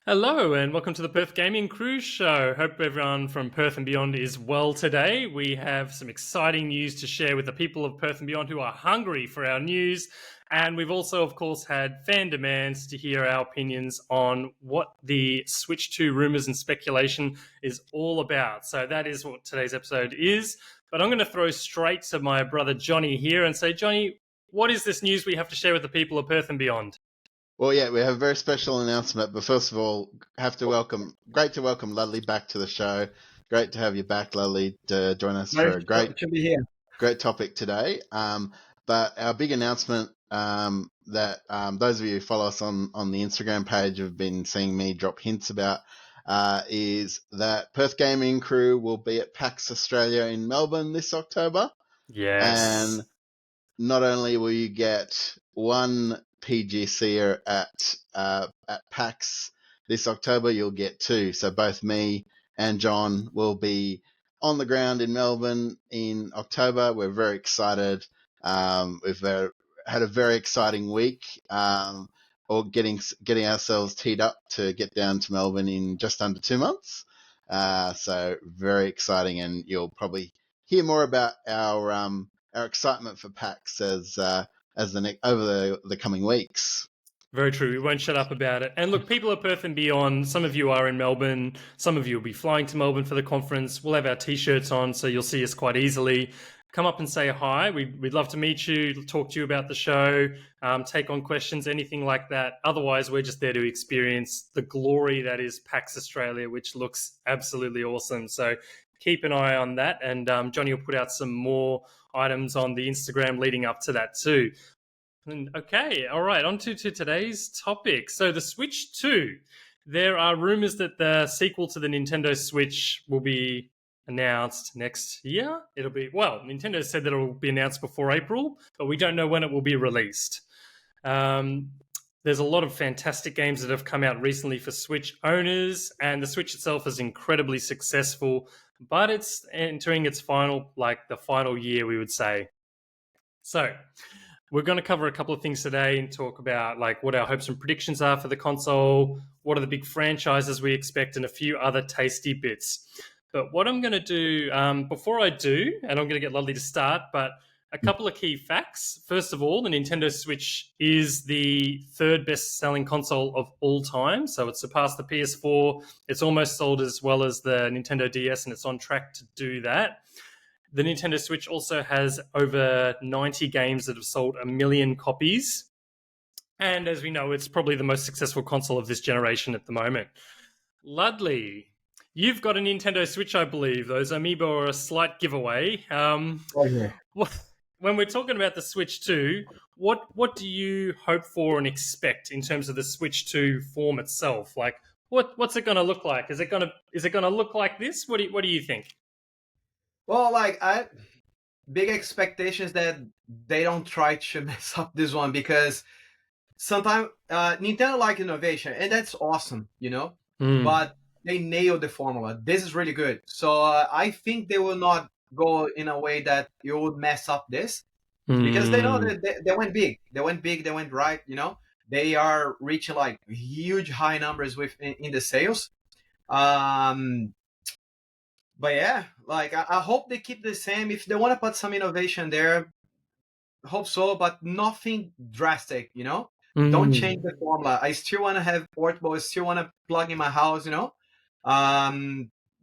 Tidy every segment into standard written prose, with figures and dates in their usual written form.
Hello and welcome to the Perth Gaming Cruise Show. Hope everyone from Perth and beyond is well today. We have some exciting news to share with the people of Perth and beyond who are hungry for our news. And we've also, of course, had fan demands to hear our opinions on what the Switch 2 rumours and speculation is all about. So that is what today's episode is. But I'm going to throw straight to my brother Johnny here and say, Johnny, what is this news we have to share with the people of Perth and beyond? Well, yeah, we have a very special announcement, but first of all, great to welcome Ludley back to the show. Great to have you back, Ludley, to join us for a to be here. great topic today. But our big announcement that those of you who follow us on the Instagram page have been seeing me drop hints about is that Perth Gaming Crew will be at PAX Australia in Melbourne this October. Yes. And not only will you get one PGC at PAX this October, you'll get two. So both me and John will be on the ground in Melbourne in October. We're very excited. We've had a very exciting week, or getting ourselves teed up to get down to Melbourne in just under 2 months. So very exciting, and you'll probably hear more about our excitement for PAX over the coming weeks. Very true. We won't shut up about it. And look, people of Perth and beyond, some of you are in Melbourne. Some of you will be flying to Melbourne for the conference. We'll have our T-shirts on, so you'll see us quite easily. Come up and say hi. We'd love to meet you, talk to you about the show, take on questions, anything like that. Otherwise, we're just there to experience the glory that is PAX Australia, which looks absolutely awesome. So keep an eye on that. And Johnny will put out some more items on the Instagram leading up to that too. Okay, all right, on to today's topic. So the Switch 2. There are rumors that the sequel to the Nintendo Switch will be announced next year. Nintendo said that it will be announced before April, but we don't know when it will be released. There's a lot of fantastic games that have come out recently for Switch owners, and the Switch itself is incredibly successful, but it's entering its final year, we would say. So we're going to cover a couple of things today and talk about what our hopes and predictions are for the console, what are the big franchises we expect, and a few other tasty bits. But what I'm going to do, before I do, and I'm going to get Ludley to start, but a couple of key facts. First of all, the Nintendo Switch is the third best-selling console of all time. So it surpassed the PS4. It's almost sold as well as the Nintendo DS, and it's on track to do that. The Nintendo Switch also has over 90 games that have sold 1 million copies. And as we know, it's probably the most successful console of this generation at the moment. Ludley, you've got a Nintendo Switch, I believe. Those amiibo are a slight giveaway. Yeah. When we're talking about the Switch 2, what do you hope for and expect in terms of the Switch 2 form itself? What's it going to look like? Is it going to look like this? What do you think? Well, I big expectations that they don't try to mess up this one, because sometimes Nintendo like innovation, and that's awesome, but they nailed the formula. This is really good. So I think they will not go in a way that you would mess up this, because they know that they went big. They went right, They are reaching huge high numbers in the sales. But yeah, I hope they keep the same. If they want to put some innovation there, hope so, but nothing drastic, Don't change the formula. I still want to have portable. I still want to plug in my house,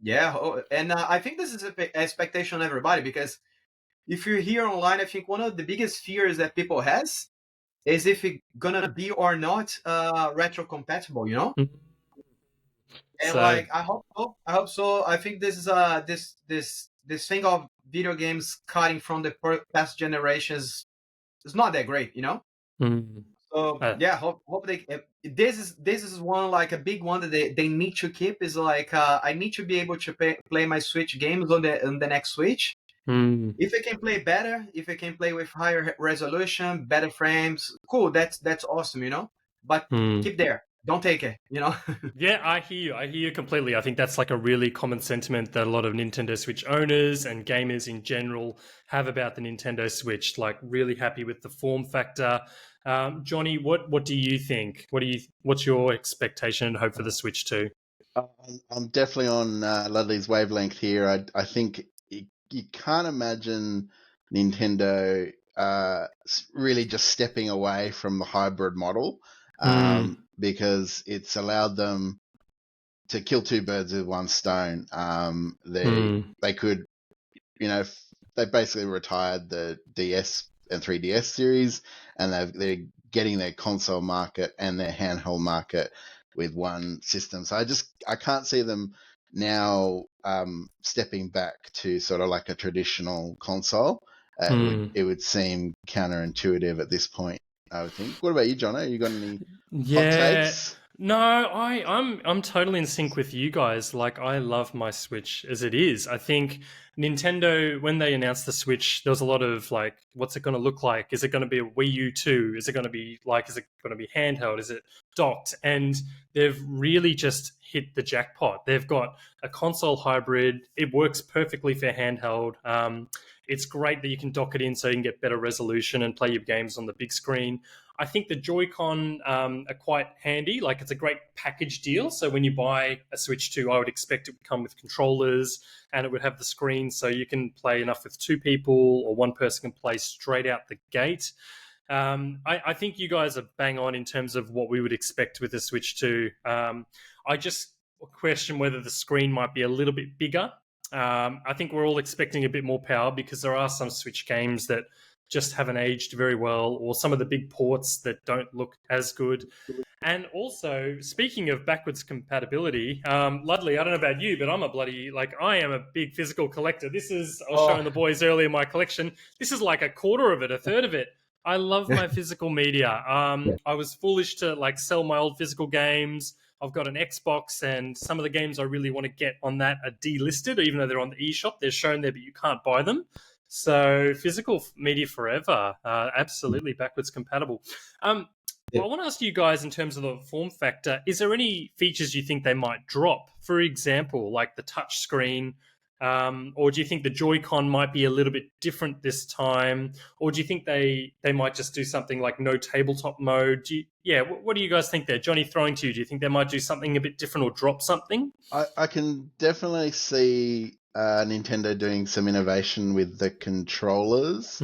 Yeah, and I think this is an expectation on everybody, because if you're here online, I think one of the biggest fears that people has is if it's gonna be or not retro compatible, And So- I hope so. I hope so. I think this is this thing of video games cutting from the past generations is not that great, So yeah, hope they. This is one a big one that they need to keep is I need to be able to play my Switch games on the next Switch. If I can play better, if I can play with higher resolution, better frames, cool. That's awesome, But keep there. Don't take it, Yeah, I hear you completely. I think that's a really common sentiment that a lot of Nintendo Switch owners and gamers in general have about the Nintendo Switch. Really happy with the form factor. Johnny, what do you think? What's your expectation and hope for the Switch 2? I'm definitely on Ludley's wavelength here. I think you can't imagine Nintendo really just stepping away from the hybrid model, because it's allowed them to kill two birds with one stone. They could, they basically retired the DS and 3DS series, and they're getting their console market and their handheld market with one system. So I can't see them now stepping back to sort of like a traditional console. It would seem counterintuitive at this point, I would think. What about you, Jono? You got any hot takes? No, I'm totally in sync with you guys. Like, I love my Switch as it is. I think Nintendo, when they announced the Switch, there was a lot of like, what's it going to look like? Is it going to be a Wii U 2? Is it going to be handheld? Is it docked? And they've really just hit the jackpot. They've got a console hybrid. It works perfectly for handheld. It's great that you can dock it in so you can get better resolution and play your games on the big screen. I think the Joy-Con are quite handy. Like, it's a great package deal. So when you buy a Switch 2, I would expect it would come with controllers and it would have the screen so you can play enough with two people, or one person can play straight out the gate. I think you guys are bang on in terms of what we would expect with the Switch 2. I just question whether the screen might be a little bit bigger. I think we're all expecting a bit more power because there are some Switch games that just haven't aged very well, or some of the big ports that don't look as good. And also, speaking of backwards compatibility, Ludley, I don't know about you, but I am a big physical collector. I was showing the boys earlier my collection. This is like a quarter of it, a third of it. I love my physical media. I was foolish to sell my old physical games. I've got an Xbox, and some of the games I really want to get on that are delisted, even though they're on the eShop. They're shown there, but you can't buy them. So physical media forever, absolutely backwards compatible. Well, I want to ask you guys, in terms of the form factor, is there any features you think they might drop? For example, like the touch screen, or do you think the Joy-Con might be a little bit different this time? Or do you think they might just do something like no tabletop mode? What do you guys think there? Johnny, throwing to you, do you think they might do something a bit different or drop something? I can definitely see Nintendo doing some innovation with the controllers.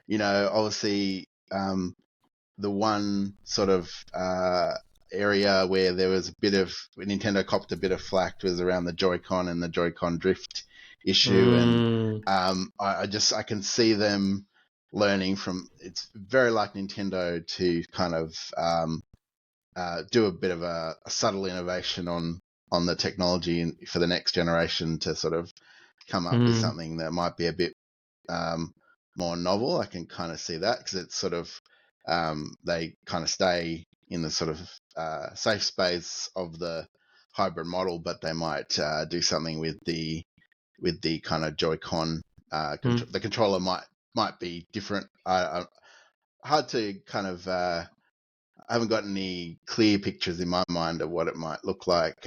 Obviously, the one sort of area where there was Nintendo copped a bit of flack was around the Joy-Con and the Joy-Con drift issue. And I can see them learning from. It's very like Nintendo to kind of do a bit of a subtle innovation on the technology for the next generation to sort of come up with something that might be a bit more novel. I can kind of see that, because it's sort of they kind of stay in the sort of safe space of the hybrid model, but they might do something with the kind of Joy-Con. The controller might be different. Hard to kind of. I haven't got any clear pictures in my mind of what it might look like.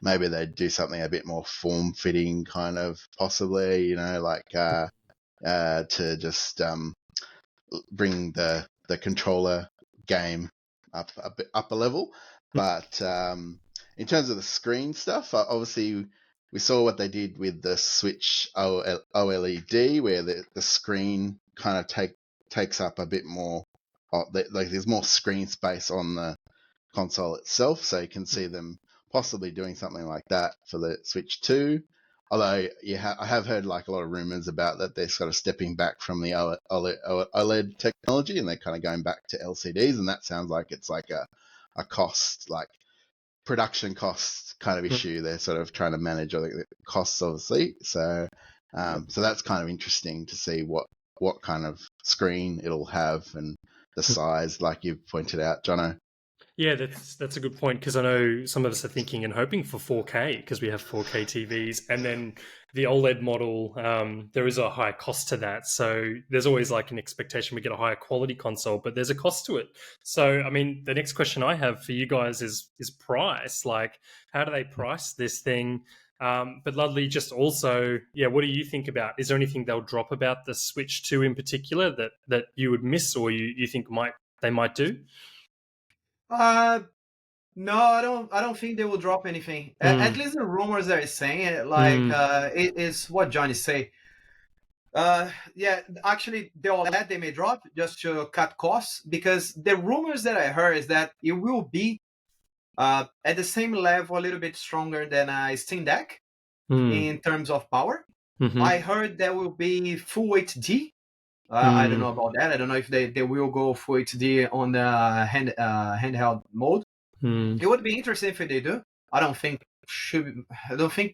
Maybe they'd do something a bit more form-fitting, kind of, possibly, to just bring the controller game up a level. But in terms of the screen stuff, obviously we saw what they did with the Switch OLED, where the screen kind of takes up a bit more. There's more screen space on the console itself, so you can see them possibly doing something like that for the Switch 2. Although I have heard a lot of rumors about that they're sort of stepping back from the OLED technology, and they're kind of going back to LCDs, and that sounds like it's like a cost, like production cost kind of issue. They're sort of trying to manage all the costs, obviously. So that's kind of interesting to see what kind of screen it'll have and the size, like you've pointed out, Jono. Yeah, that's a good point, because I know some of us are thinking and hoping for 4K, because we have 4K TVs, and then the OLED model, there is a higher cost to that. So there's always like an expectation we get a higher quality console, but there's a cost to it. So, I mean, the next question I have for you guys is price. Like, how do they price this thing? But Ludley, just also, what do you think about? Is there anything they'll drop about the Switch 2 in particular that you would miss, or you think they might do? No, I don't think they will drop anything. At least the rumors are saying it. Like it is what Johnny say. Yeah, actually, the OLED they may drop just to cut costs, because the rumors that I heard is that it will be at the same level, a little bit stronger than a Steam Deck in terms of power. I heard there will be full HD. I don't know about that. I don't know if they will go full HD on the handheld mode. It would be interesting if they do. I don't think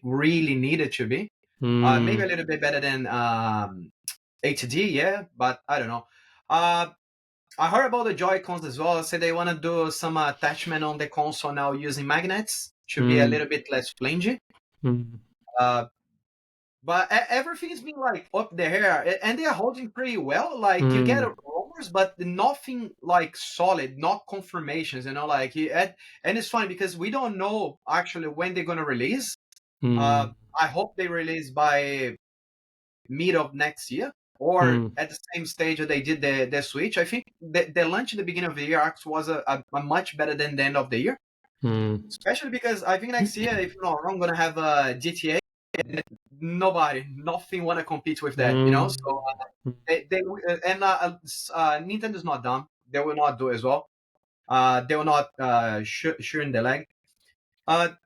really needed to be. Maybe a little bit better than HD, yeah, but I don't know. I heard about the Joy-Cons as well. Say they want to do some attachment on the console now using magnets to be a little bit less flingy. But everything's been like up there, and they are holding pretty well. Like you get rumors, but nothing like solid, not confirmations. Like and it's funny because we don't know actually when they're gonna release. I hope they release by mid of next year, or at the same stage that they did the Switch. I think the launch at the beginning of the year actually was a much better than the end of the year. Especially because I think next year, if I'm not wrong, gonna have a GTA. Nothing want to compete with that, So Nintendo's not dumb. They will not do as well. They will not sure in the leg. But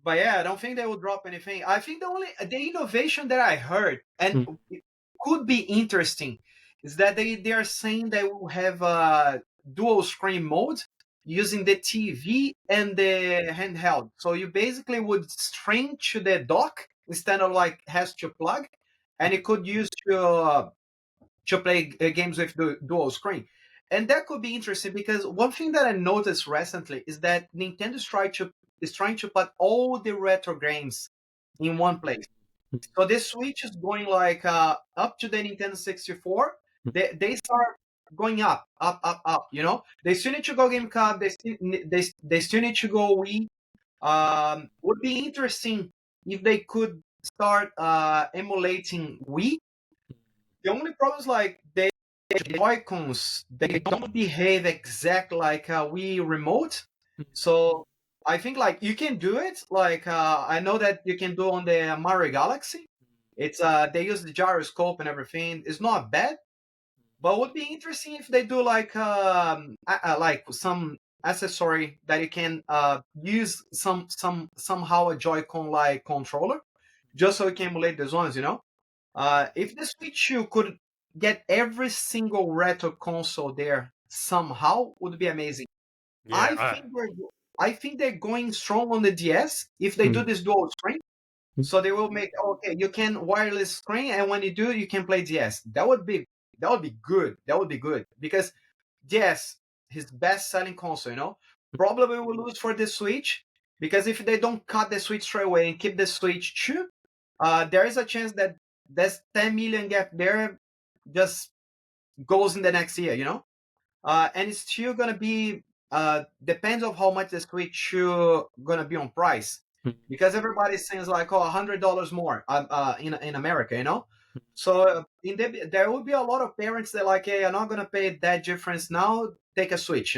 yeah, I don't think they will drop anything. I think the innovation that I heard and it could be interesting is that they are saying they will have a dual screen mode using the TV and the handheld. So you basically would stream to the dock instead of like has to plug, and it could use to play games with the dual screen. And that could be interesting because one thing that I noticed recently is that Nintendo is trying to put all the retro games in one place. So this Switch is going like up to the Nintendo 64. They start going up. They still need to go GameCube. They still need to go Wii. Would be interesting if they could start emulating Wii. The only problem is like the Joy-Cons, they don't behave exactly like a Wii remote. So I think like you can do it. Like I know that you can do on the Mario Galaxy. It's they use the gyroscope and everything. It's not bad. But it would be interesting if they do like some accessory that you can use somehow a Joy-Con like controller, just so you can emulate the zones. If the Switch 2 could get every single retro console there somehow, would be amazing. Yeah, I think they're going strong on the DS if they do this dual screen. So they will make you can wireless screen, and when you do, you can play DS. That would be good. That would be good because DS, his best-selling console, probably will lose for the Switch, because if they don't cut the Switch straight away and keep the Switch 2, there is a chance that this 10 million gap there just goes in the next year, and it's still gonna be depends on how much the Switch 2 gonna be on price, because everybody's saying like $100 more in America, So there will be a lot of parents that like, hey, I'm not gonna pay that difference now. Take a Switch,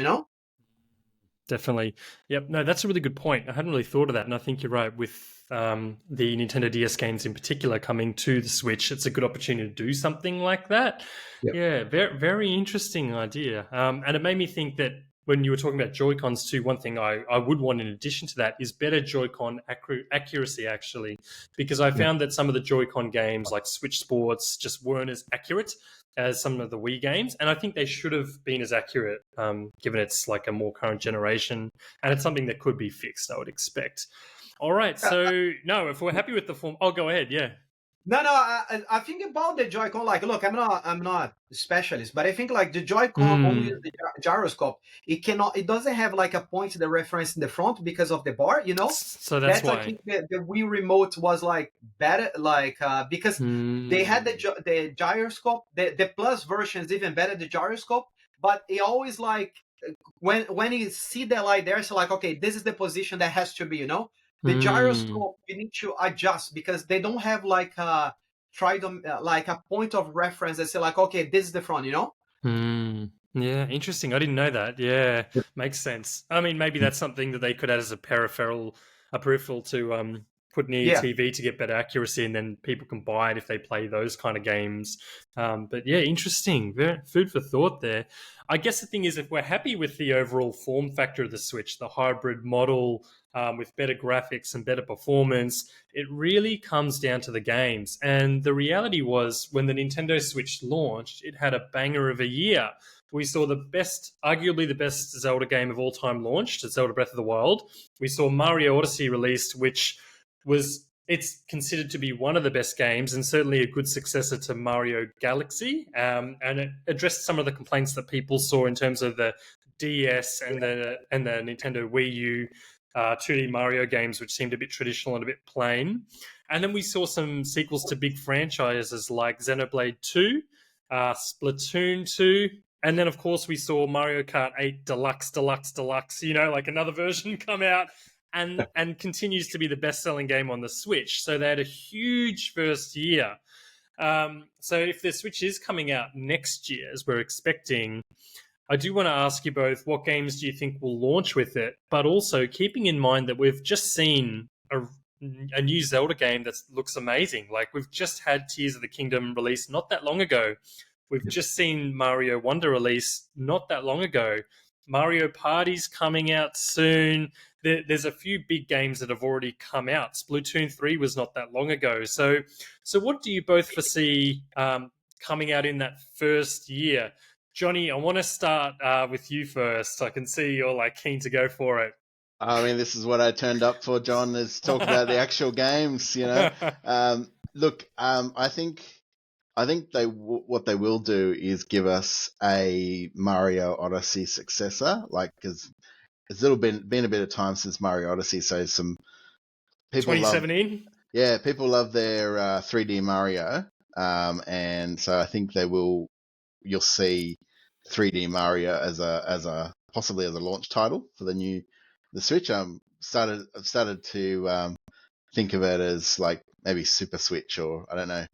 Definitely. Yep. No, that's a really good point. I hadn't really thought of that, and I think you're right. With the Nintendo DS games in particular coming to the Switch, it's a good opportunity to do something like that. Yep. Yeah, very, very interesting idea. And it made me think that when you were talking about Joy-Cons too, one thing I would want in addition to that is better Joy-Con accuracy, actually, because I found that some of the Joy-Con games like Switch Sports just weren't as accurate as some of the Wii games, and I think they should have been as accurate, given it's like a more current generation, and it's something that could be fixed, I would expect. All right, so no, if we're happy with the form, I'll go ahead. Yeah. No, I think about the Joy-Con. Like, look, I'm not a specialist, but I think like the Joy-Con only the gyroscope. It doesn't have like a point to the reference in the front because of the bar, So that's why I think the Wii remote was like better, like because they had the gyroscope. The Plus version is even better, the gyroscope, but it always like when you see the light there, it's like, okay, this is the position that has to be, The gyroscope you need to adjust because they don't have like a like a point of reference that say like, okay, this is the front, you know? Yeah, interesting. I didn't know that. Yeah, makes sense. I mean, maybe that's something that they could add as a peripheral to put near your TV to get better accuracy, and then people can buy it if they play those kind of games. But yeah, interesting. Very, food for thought there. I guess the thing is, if we're happy with the overall form factor of the Switch, the hybrid model with better graphics and better performance, it really comes down to the games. And the reality was, when the Nintendo Switch launched, it had a banger of a year. We saw arguably the best Zelda game of all time launched, Zelda Breath of the Wild. We saw Mario Odyssey released, which it's considered to be one of the best games and certainly a good successor to Mario Galaxy. And it addressed some of the complaints that people saw in terms of the DS and the Nintendo Wii U 2D Mario games, which seemed a bit traditional and a bit plain. And then we saw some sequels to big franchises like Xenoblade 2, Splatoon 2, and then, of course, we saw Mario Kart 8 Deluxe, like another version come out and continues to be the best-selling game on the Switch. So they had a huge first year. So if the Switch is coming out next year, as we're expecting, I do want to ask you both, what games do you think will launch with it? But also keeping in mind that we've just seen a new Zelda game that looks amazing. Like, we've just had Tears of the Kingdom released not that long ago. We've just seen Mario Wonder release not that long ago. Mario Party's coming out soon. There's a few big games that have already come out. Splatoon 3 was not that long ago. So what do you both foresee coming out in that first year? Johnny, I want to start with you first. I can see you're like keen to go for it. I mean, this is what I turned up for, John, is talk about the actual games, you know. Look, I think what they will do is give us a Mario Odyssey successor, like, because it's been a bit of time since Mario Odyssey, so some people 2017. People love their 3D Mario, and so I think you'll see 3D Mario as a possibly as a launch title for the Switch. I've started to think of it as like maybe Super Switch, or I don't know.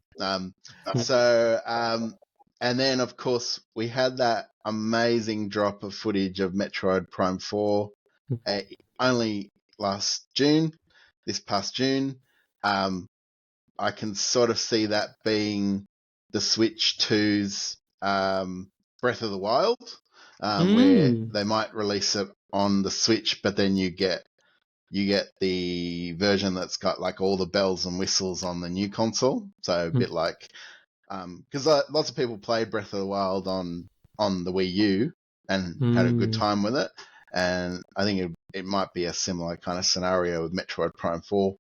And then of course we had that amazing drop of footage of Metroid Prime 4 only this past June. I can sort of see that being the Switch 2's Breath of the Wild, where they might release it on the Switch, but then you get the version that's got like all the bells and whistles on the new console. So a bit like, because lots of people played Breath of the Wild on the Wii U and had a good time with it. And I think it might be a similar kind of scenario with Metroid Prime 4.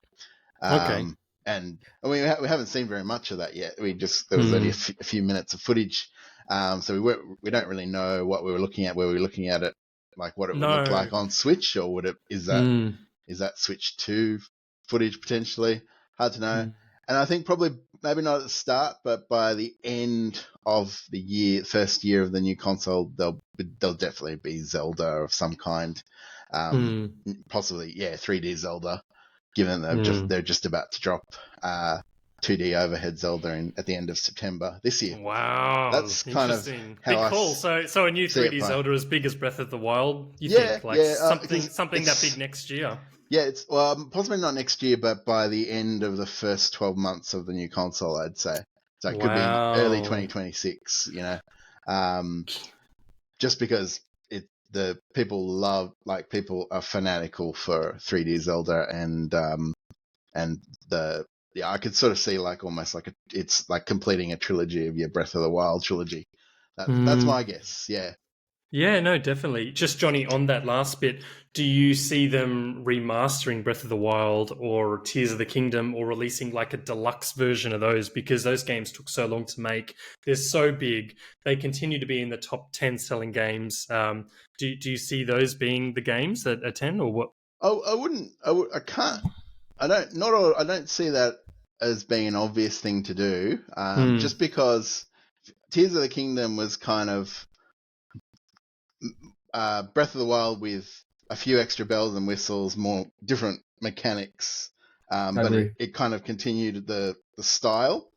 Okay. And we haven't seen very much of that yet. There was only a few minutes of footage. So we don't really know what we were looking at. Were we looking at it like what it would look like on Switch, or is that Switch 2 footage potentially? Hard to know. And I think probably maybe not at the start, but by the end of the first year of the new console, there'll definitely be Zelda of some kind. Possibly, 3D Zelda, given they're just about to drop 2D overhead Zelda at the end of September this year. Wow, that's kind of how big call. So a new 3D Zelda as big as Breath of the Wild? You think something that big next year? Yeah, it's possibly not next year, but by the end of the first 12 months of the new console, I'd say. So it could be early 2026. You know, just because people are fanatical for 3D Zelda, and I could sort of see like almost like it's like completing a trilogy of your Breath of the Wild trilogy. That's my guess. Yeah. Yeah, no, definitely. Just Johnny, on that last bit, do you see them remastering Breath of the Wild or Tears of the Kingdom, or releasing like a deluxe version of those, because those games took so long to make? They're so big. They continue to be in the top 10 selling games. Do you see those being the games that are 10, or what? I can't. I don't see that as being an obvious thing to do, just because Tears of the Kingdom was kind of Breath of the Wild with a few extra bells and whistles, more different mechanics, but it kind of continued the style.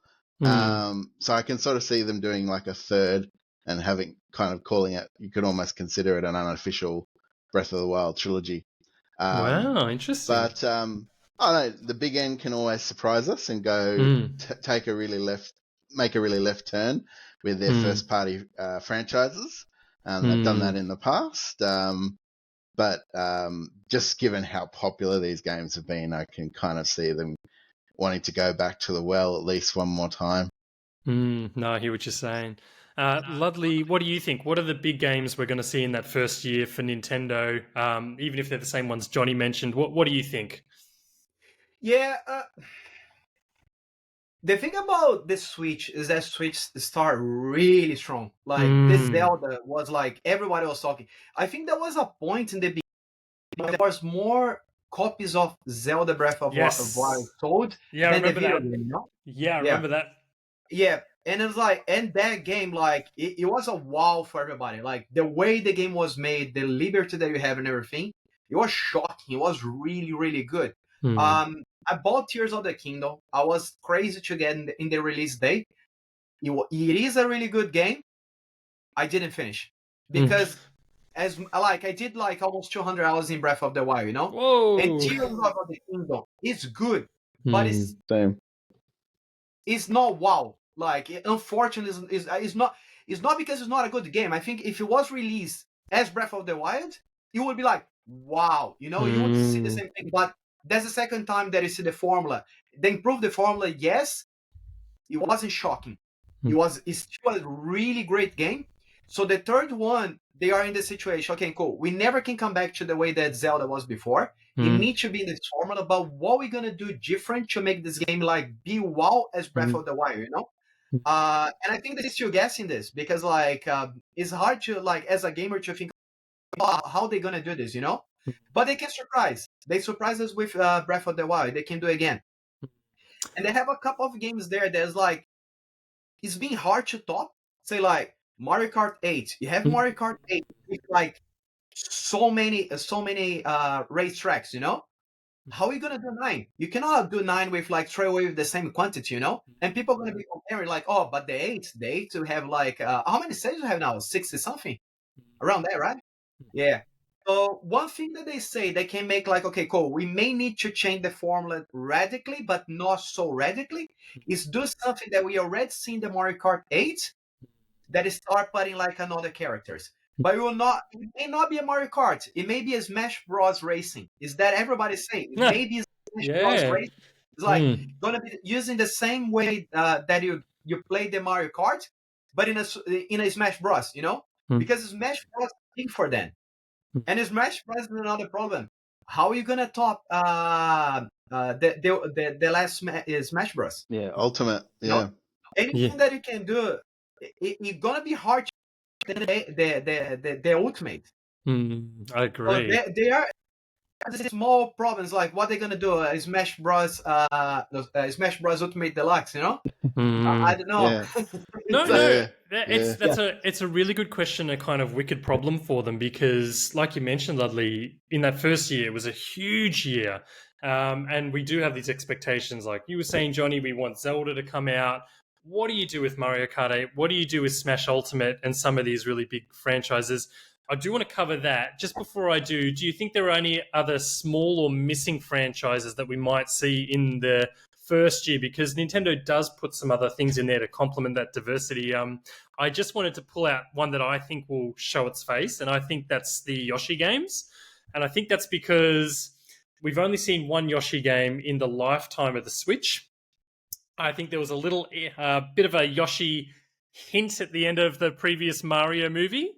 So I can sort of see them doing like a third and having kind of calling it, you could almost consider it an unofficial Breath of the Wild trilogy. Wow, interesting. But I don't know, the big end can always surprise us and go make a really left turn with their first party franchises. They've done that in the past. But just given how popular these games have been, I can kind of see them wanting to go back to the well at least one more time. No, I hear what you're saying. Ludley, what do you think? What are the big games we're going to see in that first year for Nintendo? Even if they're the same ones Johnny mentioned, what do you think? Yeah, the thing about the Switch is that Switch start really strong. Like this Zelda was like everybody was talking. I think there was a point in the beginning there was more copies of Zelda Breath of Wild sold than the video game. You know? Yeah, I remember that. Yeah, and it was like, and that game, like, it was a wow for everybody. Like, the way the game was made, the liberty that you have and everything, it was shocking. It was really, really good. I bought Tears of the Kingdom. I was crazy to get in the release date. It is a really good game. I didn't finish because I did like almost 200 hours in Breath of the Wild, you know? Whoa. And Tears of the Kingdom is good, but it's not wow. Like, unfortunately, it's not because it's not a good game. I think if it was released as Breath of the Wild, it would be like, wow, you know, you would see the same thing. But that's the second time that you see the formula. They improved the formula, yes. It wasn't shocking. It's still a really great game. So the third one, they are in the situation, okay, cool. We never can come back to the way that Zelda was before. It needs to be in this formula, but what we're going to do different to make this game like be wow as Breath of the Wild, you know? And I think they're still guessing this because like it's hard to like as a gamer to think how they're going to do this, you know? But they can surprise. They surprise us with Breath of the Wild. They can do it again. And they have a couple of games there that's like, it's been hard to top. Say like Mario Kart 8. You have Mario Kart 8 with like so many race tracks, you know? How are you gonna do 9? You cannot do 9 with like throw away with the same quantity, you know? And people are gonna be comparing like, oh, but the 8 to have like how many stages you have now? 60 something? Around there, right? Yeah. So one thing that they say they can make like, okay, cool, we may need to change the formula radically, but not so radically, is do something that we already seen the Mario Kart 8 that is start putting like another characters. But it may not be a Mario Kart. It may be a Smash Bros. Racing. Is that everybody's saying? It may be a Smash Bros. Racing. It's like gonna be using the same way that you play the Mario Kart, but in a Smash Bros. You know, because Smash Bros. is big for them, and Smash Bros. is another problem. How are you gonna top the last Smash Bros? Yeah, Ultimate. Yeah. You know? Anything that you can do, it's gonna be hard to the Ultimate. I agree. So they are small problems like what they're gonna do. Smash Bros. Smash Bros. Ultimate Deluxe. You know, I don't know. Yeah. No. It's a really good question, a kind of wicked problem for them because, like you mentioned, Ludley, in that first year it was a huge year, and we do have these expectations. Like you were saying, Johnny, we want Zelda to come out. What do you do with Mario Kart 8? What do you do with Smash Ultimate and some of these really big franchises? I do want to cover that. Just before I do you think there are any other small or missing franchises that we might see in the first year? Because Nintendo does put some other things in there to complement that diversity. I just wanted to pull out one that I think will show its face, and I think that's the Yoshi games. And I think that's because we've only seen one Yoshi game in the lifetime of the Switch. I think there was a little bit of a Yoshi hint at the end of the previous Mario movie.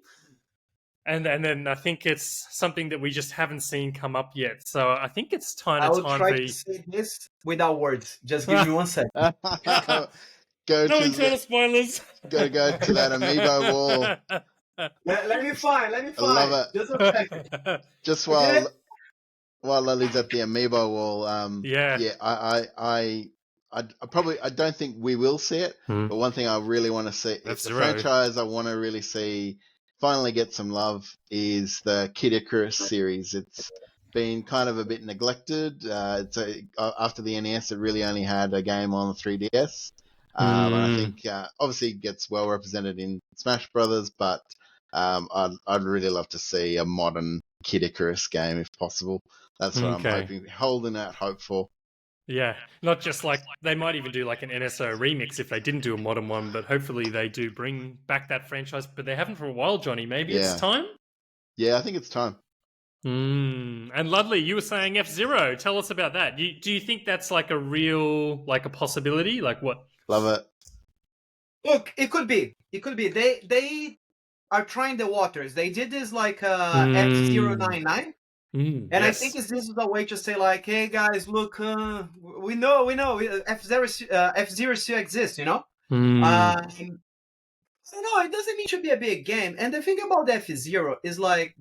And then I think it's something that we just haven't seen come up yet. So I think it's time to say this without words. Just give me 1 second. No internal spoilers. Go to that amiibo wall. Let me find. I love it. Just a second. Just while Lily's at the amiibo wall. I don't think we will see it, but one thing I really want to see, it's a franchise I want to really see finally get some love is the Kid Icarus series. It's been kind of a bit neglected. After the NES, it really only had a game on the 3DS. And I think obviously it gets well represented in Smash Brothers, but I'd really love to see a modern Kid Icarus game if possible. That's what I'm holding out hope for. Yeah, not just like they might even do like an NSO remix if they didn't do a modern one, but hopefully they do bring back that franchise. But they haven't for a while, Johnny. Maybe it's time? Yeah, I think it's time. And Ludley, you were saying F-Zero. Tell us about that. Do you think that's like a real, like a possibility? Like what? Love it. Look, it could be. It could be. They are trying the waters. They did this like F099. And I think this is a way to say like, hey guys, look, we know F-Zero still exists, you know? I don't know, it doesn't need to be a big game. And the thing about F-Zero is like,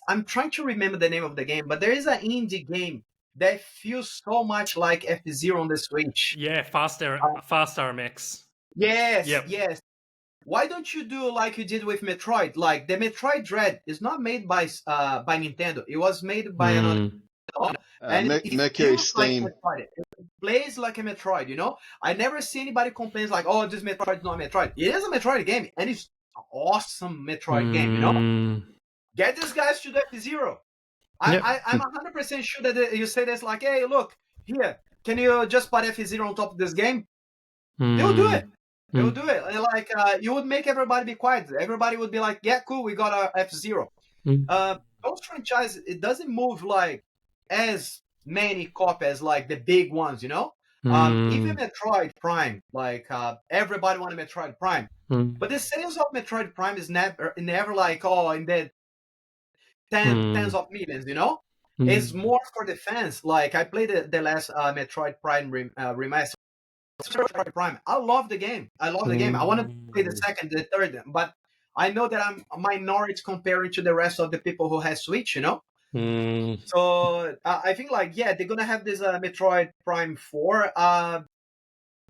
I'm trying to remember the name of the game, but there is an indie game that feels so much like F-Zero on the Switch. Yeah, Fast RMX. Yes, yes. Why don't you do like you did with Metroid? Like the Metroid Dread is not made by Nintendo. It was made by another. And Mercury Steam. Like it plays like a Metroid, you know? I never see anybody complains like, oh, this Metroid is not a Metroid. It is a Metroid game, and it's an awesome Metroid game, you know? Get these guys to the F-Zero. I'm 100% sure that you say this like, hey, look, here, can you just put F-Zero on top of this game? They'll do it. They'll do it. And like, you would make everybody be quiet. Everybody would be like, yeah, cool, we got our F-Zero. Those franchises, it doesn't move like as many copies as like the big ones, you know? Even Metroid Prime, like everybody wanted Metroid Prime. But the sales of Metroid Prime is never like, oh, in the tens of millions, you know? It's more for the fans. Like I played the last Metroid Prime remaster. Metroid Prime. I love the game. I want to play the second, the third, but I know that I'm a minority comparing to the rest of the people who have Switch, you know? So I think like, yeah, they're going to have this Metroid Prime 4.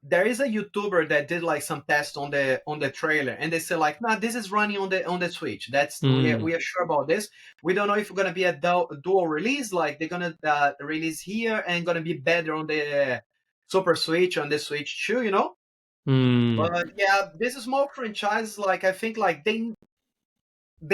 There is a YouTuber that did like some tests on the trailer, and they say like, nah, this is running on the Switch. We are sure about this. We don't know if it's gonna be a dual release, like they're gonna release here and gonna be better on the Super Switch on the Switch 2, you know. But yeah, this is more franchise. Like I think like they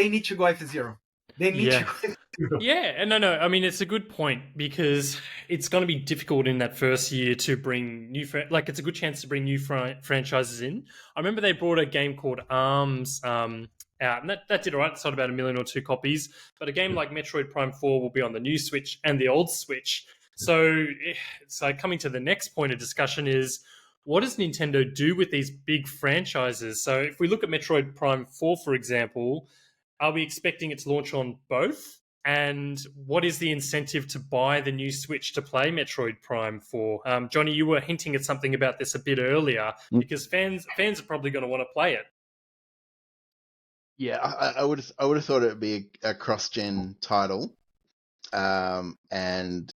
need to go F-Zero. They need to go F-Zero. Yeah, and no, I mean it's a good point because it's going to be difficult in that first year to bring new it's a good chance to bring new franchises in. I remember they brought a game called ARMS out, and that did all right. It sold about 1 million or 2 copies. But a game like Metroid Prime 4 will be on the new Switch and the old Switch. So coming to the next point of discussion is, what does Nintendo do with these big franchises? So if we look at Metroid Prime 4, for example, are we expecting it to launch on both? And what is the incentive to buy the new Switch to play Metroid Prime 4? Johnny, you were hinting at something about this a bit earlier, because fans are probably going to want to play it. Yeah, I would have thought it would be a cross-gen title, and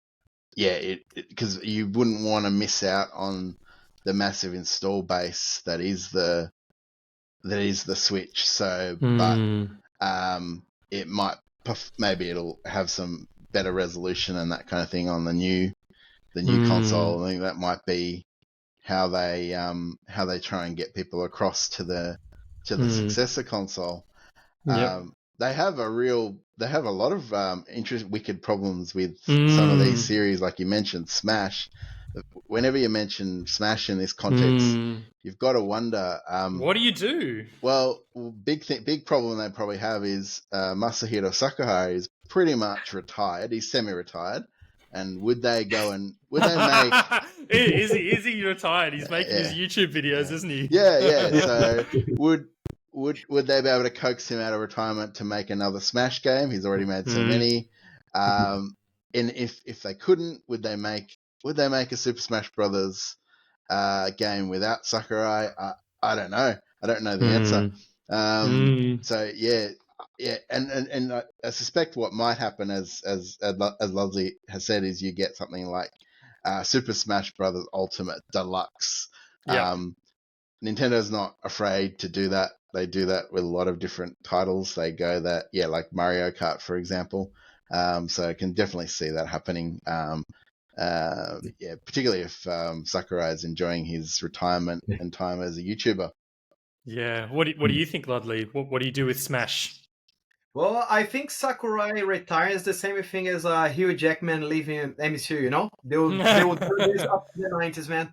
yeah, because you wouldn't want to miss out on the massive install base that is the Switch. So, but it might. Maybe it'll have some better resolution and that kind of thing on the new console. I think that might be how they try and get people across to the successor console. They have a lot of wicked problems with some of these series, like you mentioned, Smash. Whenever you mention Smash in this context, you've got to wonder, what do you do? Well, big problem they probably have is Masahiro Sakurai is pretty much retired. He's semi-retired, and would they make? Is he retired? He's making his YouTube videos, isn't he? Yeah. So would they be able to coax him out of retirement to make another Smash game? He's already made so many. And if they couldn't, would they make a Super Smash Brothers game without Sakurai? I don't know. I don't know the answer. So yeah, and I suspect what might happen, as Leslie has said, is you get something like Super Smash Brothers Ultimate Deluxe. Nintendo's not afraid to do that. they do that with a lot of different titles. They go that, yeah, like Mario Kart, for example. So I can definitely see that happening. Yeah, particularly if Sakurai is enjoying his retirement and time as a YouTuber. Yeah. What do you think, Ludley? What do you do with Smash? Well, I think Sakurai retires the same thing as Hugh Jackman leaving MCU. You know, they will do this up to the 90s, man.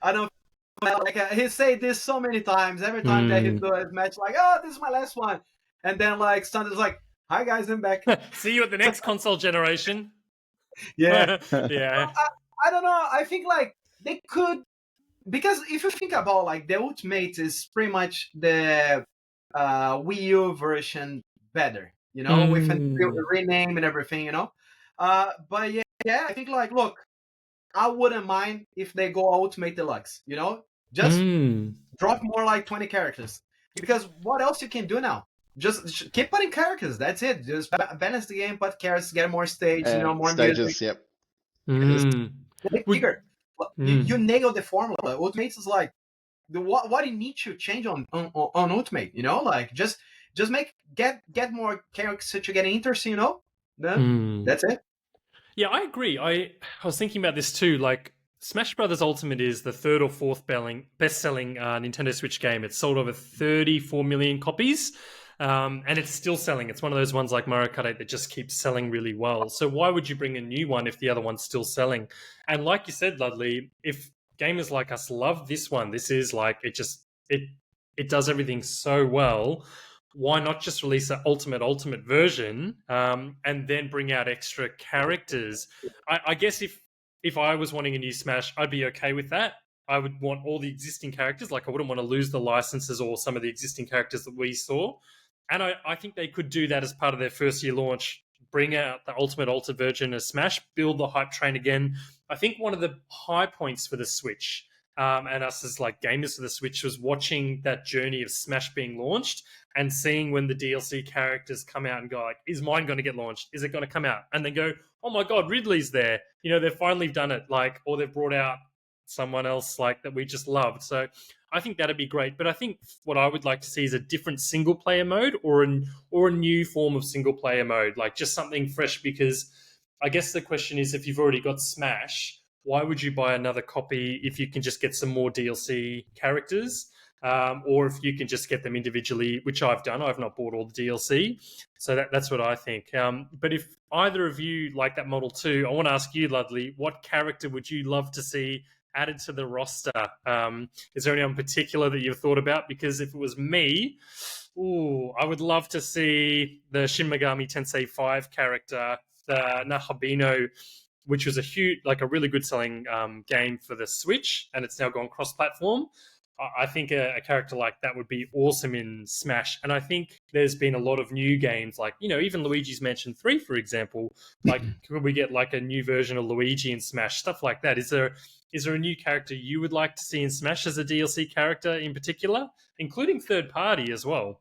I don't like he said this so many times. Every time that he does a match, like, oh, this is my last one, and then like Sanders like, hi guys, I'm back. See you at the next console generation. Yeah, yeah. I don't know. I think like they could, because if you think about like the Ultimate is pretty much the Wii U version better, you know, with a rename and everything, you know. But yeah, I think like, look, I wouldn't mind if they go Ultimate Deluxe, you know, just drop more like 20 characters, because what else you can do now? Just keep putting characters. That's it. Just balance the game, put characters, get more stage, you know, more stages. Music. Yep. Bigger. You nailed the formula. Ultimate is like what you need to change on Ultimate, you know, like just get more characters to get interesting, you know. Then that's it. Yeah, I agree. I was thinking about this too. Like Smash Brothers Ultimate is the third or fourth best-selling Nintendo Switch game. It's sold over 34 million copies. And it's still selling. It's one of those ones like Mario Kart 8 that just keeps selling really well. So why would you bring a new one if the other one's still selling? And like you said, Ludley, if gamers like us love this one, this is like, it does everything so well. Why not just release an ultimate version and then bring out extra characters? I guess if I was wanting a new Smash, I'd be okay with that. I would want all the existing characters. Like I wouldn't want to lose the licenses or some of the existing characters that we saw. And I think they could do that as part of their first year launch, bring out the ultimate altered version of Smash, build the hype train again. I think one of the high points for the Switch and us as like gamers for the Switch was watching that journey of Smash being launched and seeing when the DLC characters come out and go like, is mine going to get launched? Is it going to come out? And then go, oh my God, Ridley's there. You know, they've finally done it. Like, or they've brought out someone else like that we just loved. So I think that'd be great. But I think what I would like to see is a different single player mode or a new form of single player mode, like just something fresh. Because I guess the question is, if you've already got Smash, why would you buy another copy if you can just get some more DLC characters? Or if you can just get them individually, which I've done. I've not bought all the DLC. So that's what I think. But if either of you like that model too, I want to ask you, Ludley, what character would you love to see added to the roster? Is there anyone in particular that you've thought about? Because if it was me, I would love to see the Shin Megami Tensei 5 character, the Nahabino, which was a really good selling game for the Switch, and it's now gone cross-platform. I think a character like that would be awesome in Smash. And I think there's been a lot of new games, like, you know, even Luigi's Mansion 3, for example. Like, could we get like a new version of Luigi in Smash? Stuff like that. Is there a new character you would like to see in Smash as a DLC character in particular, including third party as well?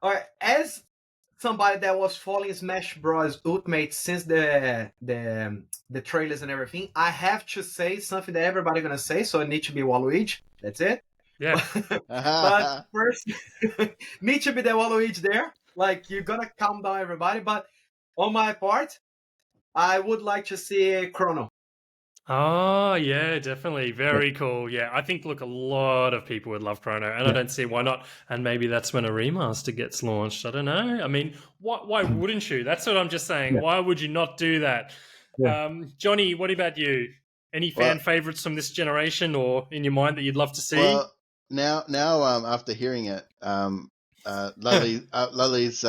All right, as somebody that was following Smash Bros. Ultimate since the trailers and everything, I have to say something that everybody's gonna say, so it needs to be Waluigi. That's it. Yeah. But first, need to be the Waluigi there. Like, you're gonna calm down everybody. But on my part, I would like to see Chrono. Oh, yeah, definitely. Very cool. Yeah, I think, look, a lot of people would love Chrono, and I don't see why not. And maybe that's when a remaster gets launched. I don't know. I mean, why wouldn't you? That's what I'm just saying. Why would you not do that? Johnny, what about you? Any fan favorites from this generation or in your mind that you'd love to see? Well, now, after hearing it, Ludley's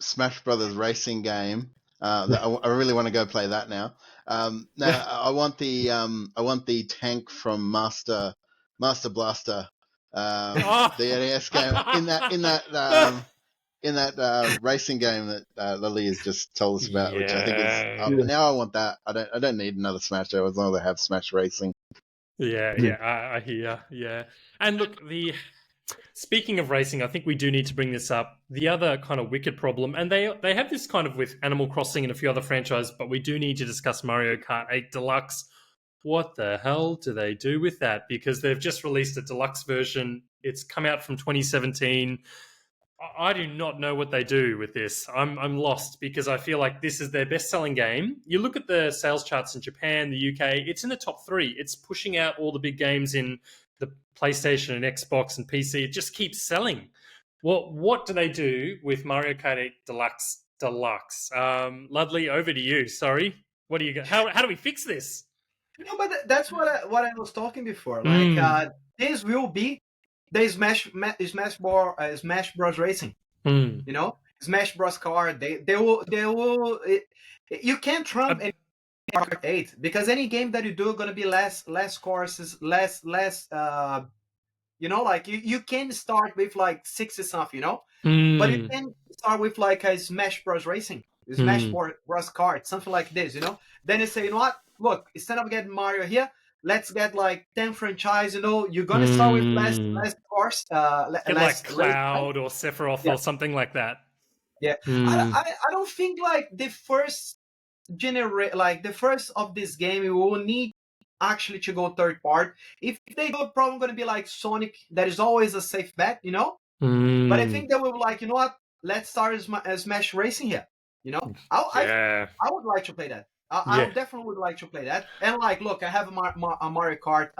Smash Brothers racing game. I really want to go play that now. Now I want the tank from Master Blaster, the NES game in that racing game that Lily has just told us about, which I think is now I want that. I don't need another Smash. As long as I have Smash Racing. Yeah, I hear. Yeah, and look, speaking of racing, I think we do need to bring this up. The other kind of wicked problem, and they have this kind of with Animal Crossing and a few other franchises, but we do need to discuss Mario Kart 8 Deluxe. What the hell do they do with that? Because they've just released a deluxe version It's come out from 2017. I do not know what they do with this. I'm lost because I feel like this is their best-selling game. You look at the sales charts in Japan, the UK, it's in the top 3. It's pushing out all the big games in the PlayStation and Xbox and PC. It just keeps selling. Well, what do they do with Mario Kart 8 Deluxe? Ludley, over to you. Sorry. What do you got? How do we fix this? No, but that's what I was talking before. Like this will be the Smash Bros Racing. You know, Smash Bros Car. They will. You can't trump any Mario Kart 8 because any game that you do are gonna be less courses, less. You know, like you can start with like 60 something. You know, but you can start with like a Smash Bros Racing, Smash Bros Kart, something like this. You know, then you say, you know what? Look, instead of getting Mario here, let's get like 10 franchise. You know, you're gonna start with less cars. Get like Cloud or Sephiroth or something like that. Yeah, I don't think like the first the first of this game you will need actually to go third part. If they go, probably gonna be like Sonic. That is always a safe bet, you know. But I think they will be like, you know what? Let's start Smash Racing here. You know, I would like to play that. I definitely would like to play that. And like, look, I have a Mario Kart,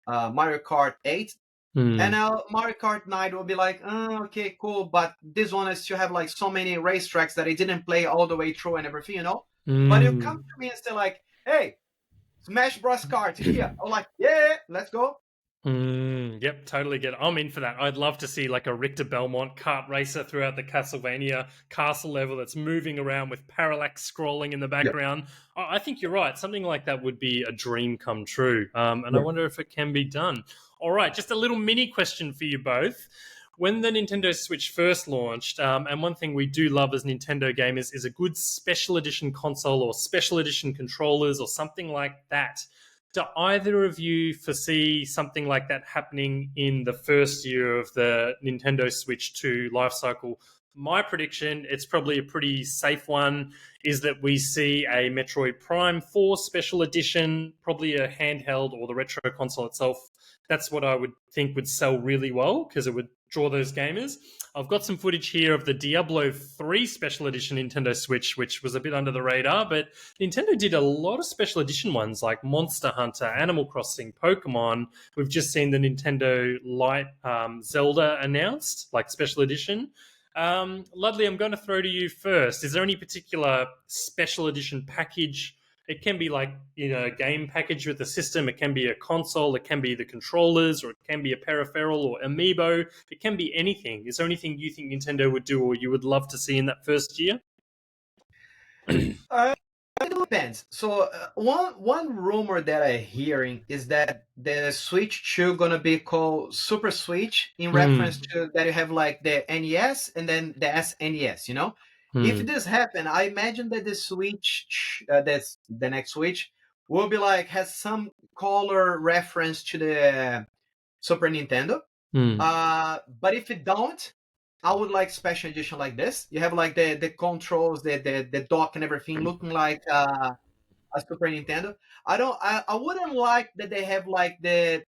Mario Kart 8, and Mario Kart 9 will be like, okay, cool. But this one is to have like so many racetracks that I didn't play all the way through and everything, you know. But you come to me and say like, hey, Smash Bros Kart here. I'm like, yeah, let's go. Yep, totally get it. I'm in for that. I'd love to see like a Richter Belmont kart racer throughout the Castlevania castle level that's moving around with parallax scrolling in the background. Yep. I think you're right. Something like that would be a dream come true. And I wonder if it can be done. All right, just a little mini question for you both. When the Nintendo Switch first launched, and one thing we do love as Nintendo gamers is a good special edition console or special edition controllers or something like that. Do either of you foresee something like that happening in the first year of the Nintendo Switch 2 life cycle? My prediction, it's probably a pretty safe one, is that we see a Metroid Prime 4 special edition, probably a handheld or the retro console itself. That's what I would think would sell really well because it would draw those gamers. I've got some footage here of the Diablo 3 special edition Nintendo Switch, which was a bit under the radar, but Nintendo did a lot of special edition ones like Monster Hunter, Animal Crossing, Pokemon. We've just seen the Nintendo Lite Zelda announced, like special edition. Ludley, I'm going to throw to you first. Is there any particular special edition package? It can be like, you know, a game package with the system. It can be a console. It can be the controllers, or it can be a peripheral or amiibo. It can be anything. Is there anything you think Nintendo would do or you would love to see in that first year? It depends. So one rumor that I'm hearing is that the Switch 2 gonna be called Super Switch in reference to that you have like the NES and then the SNES, you know? If this happen, I imagine that the Switch, that's the next Switch, will be like has some color reference to the Super Nintendo. But if it don't, I would like special edition like this. You have like the controls, the dock and everything looking like a Super Nintendo. I wouldn't like that they have like the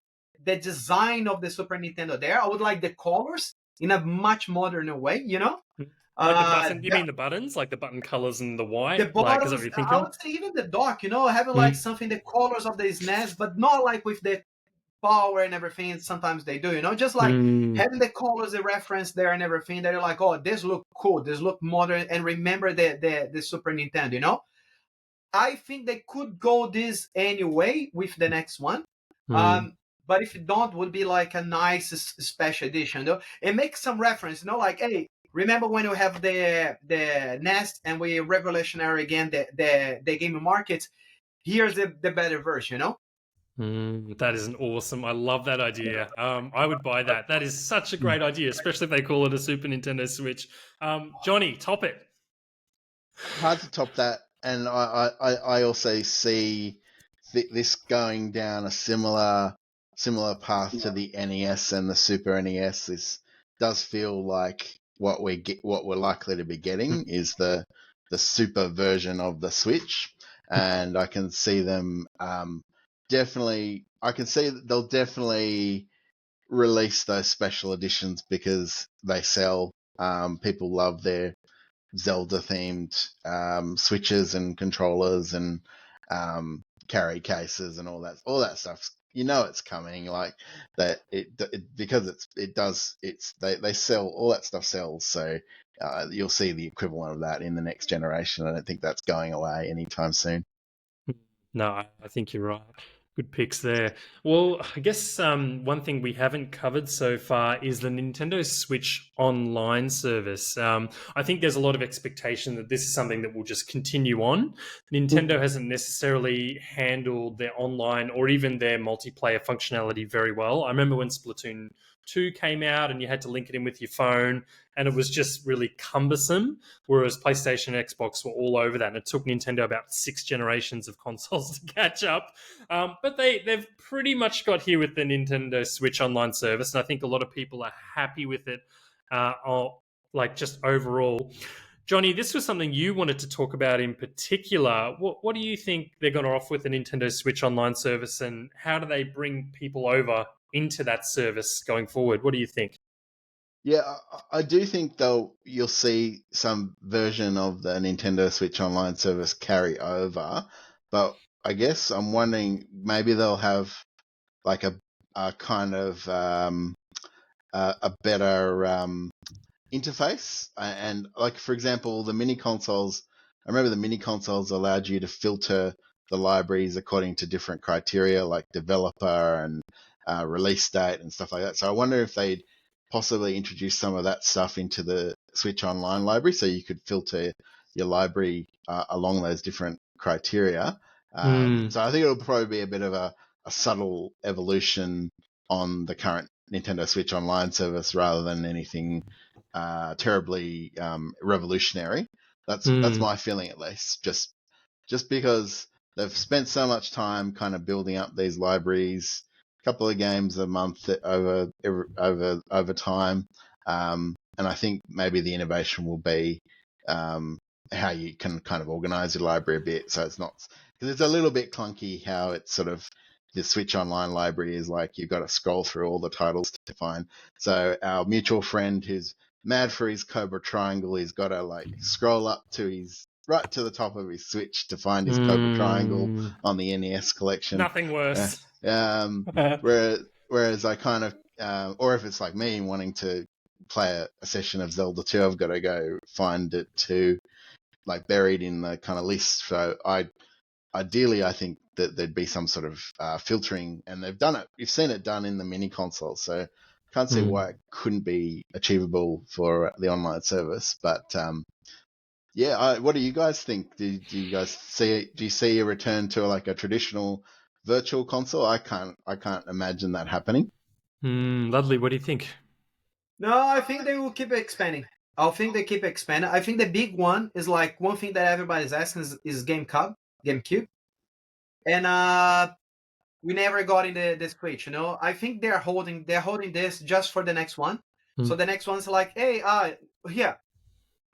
design of the Super Nintendo there. I would like the colors in a much modern way, you know? Like the button, you mean the buttons, like the button colors and the white? The buttons, like, I would say even the dock, you know, having like something, the colors of the SNES, but not like with the power and everything. Sometimes they do, you know, just like having the colors, the reference there and everything. That you're like, oh, this look cool, this look modern, and remember the Super Nintendo, you know. I think they could go this anyway with the next one. But if it don't, would be like a nice special edition, though. It makes some reference, you know, like, hey, remember when we have the Nest and we revolutionary again the gaming market? Here's the better version, you know. That is an awesome. I love that idea. I would buy that. That is such a great idea, especially if they call it a Super Nintendo Switch. Johnny, top it. Hard to top that, and I also see this going down a similar path to the NES and the Super NES. This does feel like what we're likely to be getting is the super version of the Switch, and I can see them definitely. I can see that they'll definitely release those special editions because they sell. People love their Zelda-themed switches and controllers and carry cases and all that stuff. You know it's coming, like that. Because they sell, all that stuff sells. So you'll see the equivalent of that in the next generation. I don't think that's going away anytime soon. No, I think you're right. Good picks there. Well, I guess one thing we haven't covered so far is the Nintendo Switch Online service. I think there's a lot of expectation that this is something that will just continue on. Nintendo hasn't necessarily handled their online or even their multiplayer functionality very well. I remember when Splatoon 2 came out and you had to link it in with your phone, and it was just really cumbersome, whereas PlayStation and Xbox were all over that, and it took Nintendo about 6 generations of consoles to catch up. But they've pretty much got here with the Nintendo Switch Online service, and I think a lot of people are happy with it, just overall. Johnny, this was something you wanted to talk about in particular. What do you think they're going to offer with the Nintendo Switch Online service, and how do they bring people over into that service going forward? What do you think? Yeah, I do think you'll see some version of the Nintendo Switch Online service carry over, but I guess I'm wondering maybe they'll have like a kind of a better interface, and like for example the mini consoles. I remember the mini consoles allowed you to filter the libraries according to different criteria like developer and release date and stuff like that. So I wonder if they'd possibly introduce some of that stuff into the Switch Online library, so you could filter your library along those different criteria. So I think it'll probably be a bit of a subtle evolution on the current Nintendo Switch Online service rather than anything terribly revolutionary. That's my feeling, at least. Just because they've spent so much time kind of building up these libraries, a couple of games a month over time, and I think maybe the innovation will be how you can kind of organize your library a bit, so it's not, because it's a little bit clunky how it's sort of, the Switch Online library is like you've got to scroll through all the titles to find. So our mutual friend who's mad for his Cobra Triangle, he's got to like scroll up to right to the top of his Switch to find his Cobra Triangle on the NES collection. Nothing worse. Whereas I kind of, or if it's like me wanting to play a session of Zelda 2, I've got to go find it too, like buried in the kind of list. So ideally, I think that there'd be some sort of filtering, and they've done it. You've seen it done in the mini console, so can't see why it couldn't be achievable for the online service. But what do you guys think? Do you guys see? Do you see a return to like a traditional virtual console? I can't imagine that happening. Ludley, what do you think? No, I think they will keep expanding. I think they keep expanding. I think the big one is like one thing that everybody's asking is GameCube. And we never got in the Switch, you know. I think they're holding this just for the next one. So the next one's like, hey, here,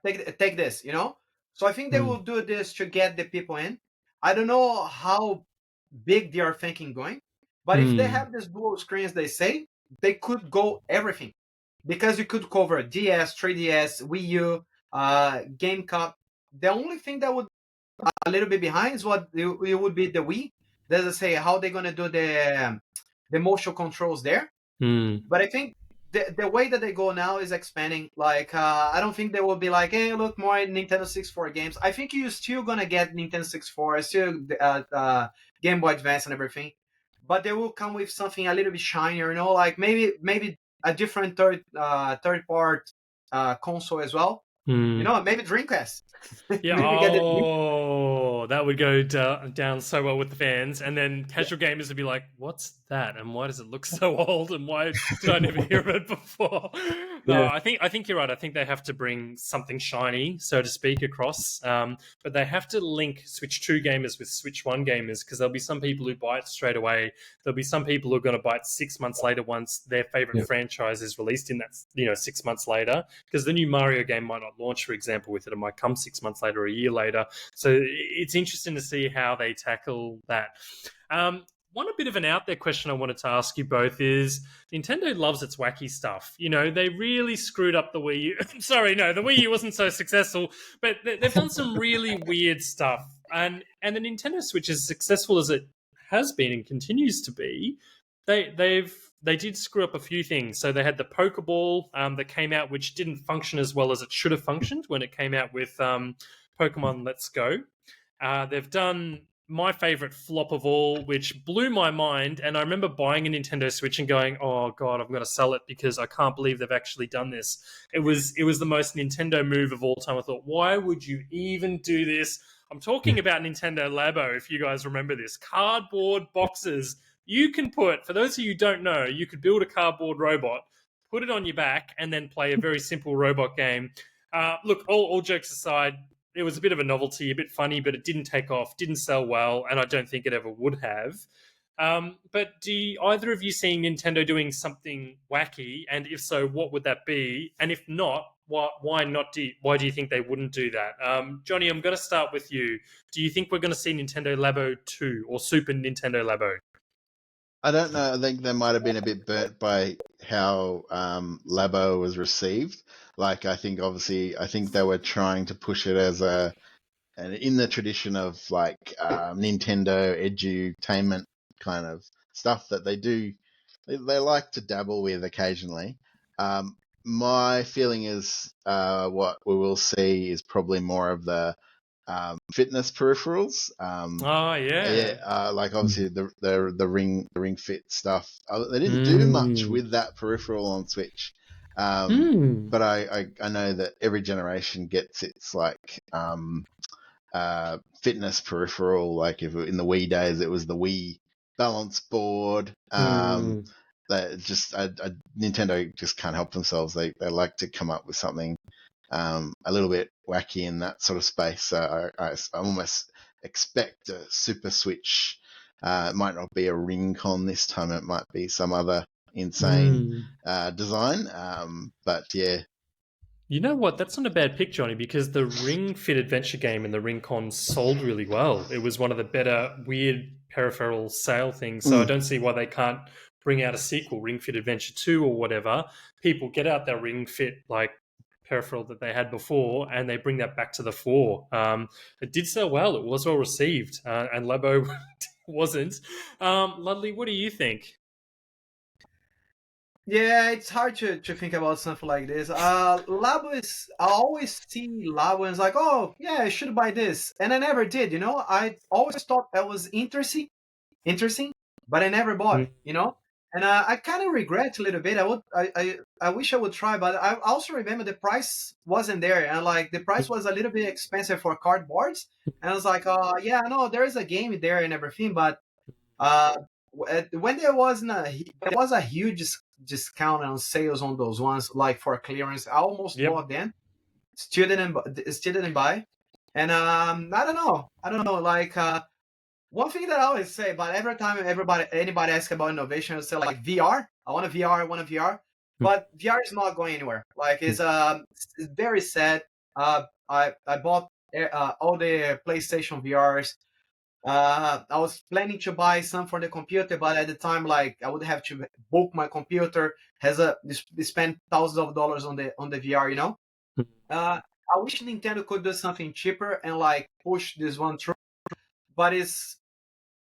take this, you know. So I think they will do this to get the people in. I don't know how big they are thinking going, but if they have this dual screens, they say they could go everything, because you could cover DS, 3DS, Wii U, GameCube. The only thing that would a little bit behind is what it would be the Wii. Doesn't say how they're gonna do the motion controls there. But I think the way that they go now is expanding. Like I don't think they will be like, hey, look, more Nintendo 64 games. I think you're still gonna get Nintendo 64, still Game Boy Advance and everything, but they will come with something a little bit shinier, you know, like maybe a different third part console as well. You know, maybe Dreamcast. Yeah. That would go down so well with the fans, and then casual gamers would be like, "What's that? And why does it look so old? And why did I never hear of it before?" No, I think you're right. I think they have to bring something shiny, so to speak, across. But they have to link Switch 2 gamers with Switch 1 gamers, because there'll be some people who buy it straight away. There'll be some people who are going to buy it 6 months later once their favorite franchise is released in that 6 months later, because the new Mario game might not launch, for example, with it. It might come 6 months later or a year later. So it's interesting to see how they tackle that. One a bit of an out there question I wanted to ask you both is Nintendo loves its wacky stuff. You know, they really screwed up the Wii U. Sorry, no, the Wii U wasn't so successful, but they've done some really weird stuff. And the Nintendo Switch, as successful as it has been and continues to be, they did screw up a few things. So they had the Pokeball that came out, which didn't function as well as it should have functioned when it came out with Pokemon Let's Go. They've done my favorite flop of all, which blew my mind. And I remember buying a Nintendo Switch and going, "Oh God, I'm going to sell it because I can't believe they've actually done this." It was the most Nintendo move of all time. I thought, why would you even do this? I'm talking about Nintendo Labo. If you guys remember this, cardboard boxes. You can put, for those of you who don't know, you could build a cardboard robot, put it on your back, and then play a very simple robot game. Look, all jokes aside, it was a bit of a novelty, a bit funny, but it didn't take off, didn't sell well, and I don't think it ever would have. But do either of you see Nintendo doing something wacky? And if so, what would that be? And if not, why not? Why do you think they wouldn't do that? Johnny, I'm going to start with you. Do you think we're going to see Nintendo Labo 2 or Super Nintendo Labo? I don't know. I think they might have been a bit burnt by how Labo was received. Like, I think they were trying to push it as in the tradition of like Nintendo edutainment kind of stuff that they do. They like to dabble with occasionally. My feeling is what we will see is probably more of the fitness peripherals. Like obviously the ring fit stuff. They didn't do much with that peripheral on Switch. But I know that every generation gets its like fitness peripheral. Like if in the Wii days, it was the Wii balance board. That just Nintendo just can't help themselves. They like to come up with something a little bit wacky in that sort of space. So I almost expect a Super Switch. It might not be a Ring-Con this time. It might be some other insane design. But yeah. You know what? That's not a bad pick, Johnny, because the Ring Fit Adventure game and the Ring-Con sold really well. It was one of the better weird peripheral sale things. So I don't see why they can't bring out a sequel, Ring Fit Adventure 2 or whatever. People get out their Ring Fit like peripheral that they had before and they bring that back to the fore. It did sell well. It was well received. And Labo wasn't. Ludley, what do you think? Yeah, it's hard to think about something like this. Labo is, I always see Labo and it's like, oh, yeah, I should buy this. And I never did, you know? I always thought that was interesting, but I never bought it, you know? And I kind of regret a little bit. I wish I would try, but I also remember the price wasn't there. And like the price was a little bit expensive for cardboards. And I was like, yeah, no, there is a game there and everything. But when there was a huge discount on sales on those ones, like for clearance, I almost bought them. Still didn't buy. And I don't know. Like one thing that I always say, but every time anybody asks about innovation, I say like VR. I want a VR. But VR is not going anywhere. Like it's very sad. I bought all the PlayStation VRs. I was planning to buy some for the computer, but at the time, like I would have to book my computer. Spend thousands of dollars on the VR, you know. I wish Nintendo could do something cheaper and like push this one through, but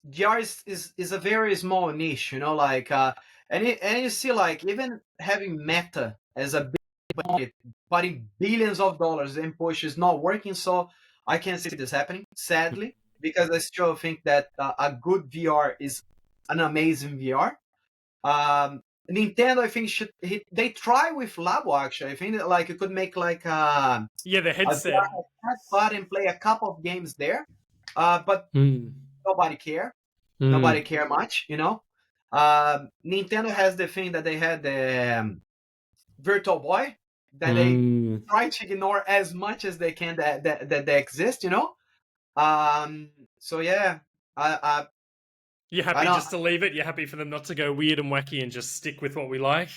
VR is a very small niche, you know. Like and you see like even having Meta as a big budget, putting billions of dollars in push is not working. So I can't see this happening, sadly. Because I still think that a good VR is an amazing VR. Nintendo, I think they try with Labo actually. I think that, like you could make like the headset and play a couple of games there, but nobody care. Nobody care much, you know. Nintendo has the thing that they had the Virtual Boy that they try to ignore as much as they can that they exist, you know. So yeah, you're happy just to leave it? You're happy for them not to go weird and wacky and just stick with what we like?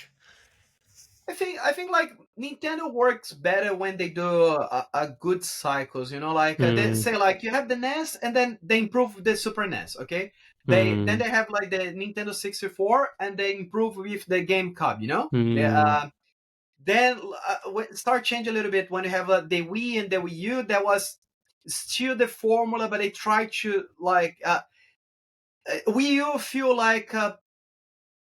I think like Nintendo works better when they do a good cycles, you know, like they say like you have the NES and then they improve the Super NES, okay? Then they have like the Nintendo 64, and they improve with the GameCube, you know. Then start change a little bit when you have the Wii and the Wii U. That was still the formula, but they try to like Wii U feel like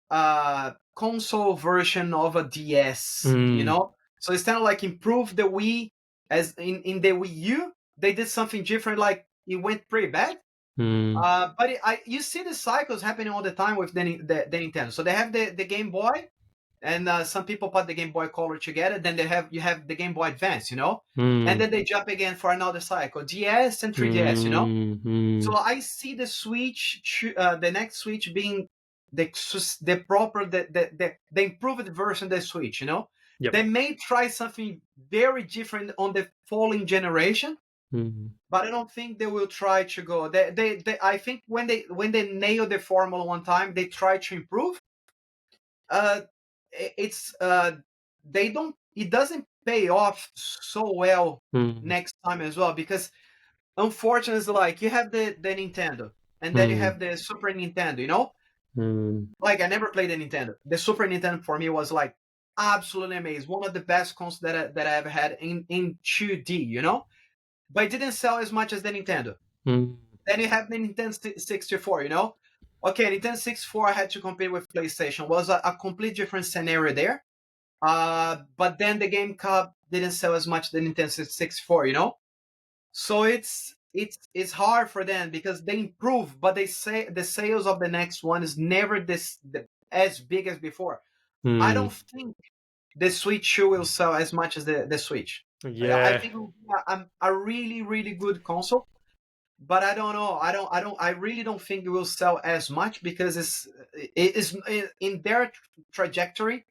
a console version of a DS, you know. So instead of like improve the Wii as in the Wii U, they did something different. Like it went pretty bad. But you see the cycles happening all the time with the Nintendo. So they have the Game Boy, and some people put the Game Boy Color together. Then you have the Game Boy Advance, you know, and then they jump again for another cycle, DS and 3DS, you know. So I see the Switch, the next Switch being the proper the improved version of the Switch, you know. They may try something very different on the following generation. But I don't think they will try to go. They I think when they nail the formula one time, they try to improve. It's they don't. It doesn't pay off so well next time as well, because unfortunately, it's like you have the Nintendo, and then you have the Super Nintendo. You know, like I never played the Nintendo. The Super Nintendo for me was like absolutely amazing. One of the best consoles that I ever had in 2D. You know. But it didn't sell as much as the Nintendo. Then you have the Nintendo 64, you know? Okay, Nintendo 64 I had to compete with PlayStation. Was a complete different scenario there. But then the GameCube didn't sell as much as the Nintendo 64, you know? So it's hard for them because they improve, but they say the sales of the next one is never as big as before. I don't think the Switch 2 will sell as much as the Switch. Yeah, I think it will be a really, really good console, but I don't know. I really don't think it will sell as much because it's in their trajectory.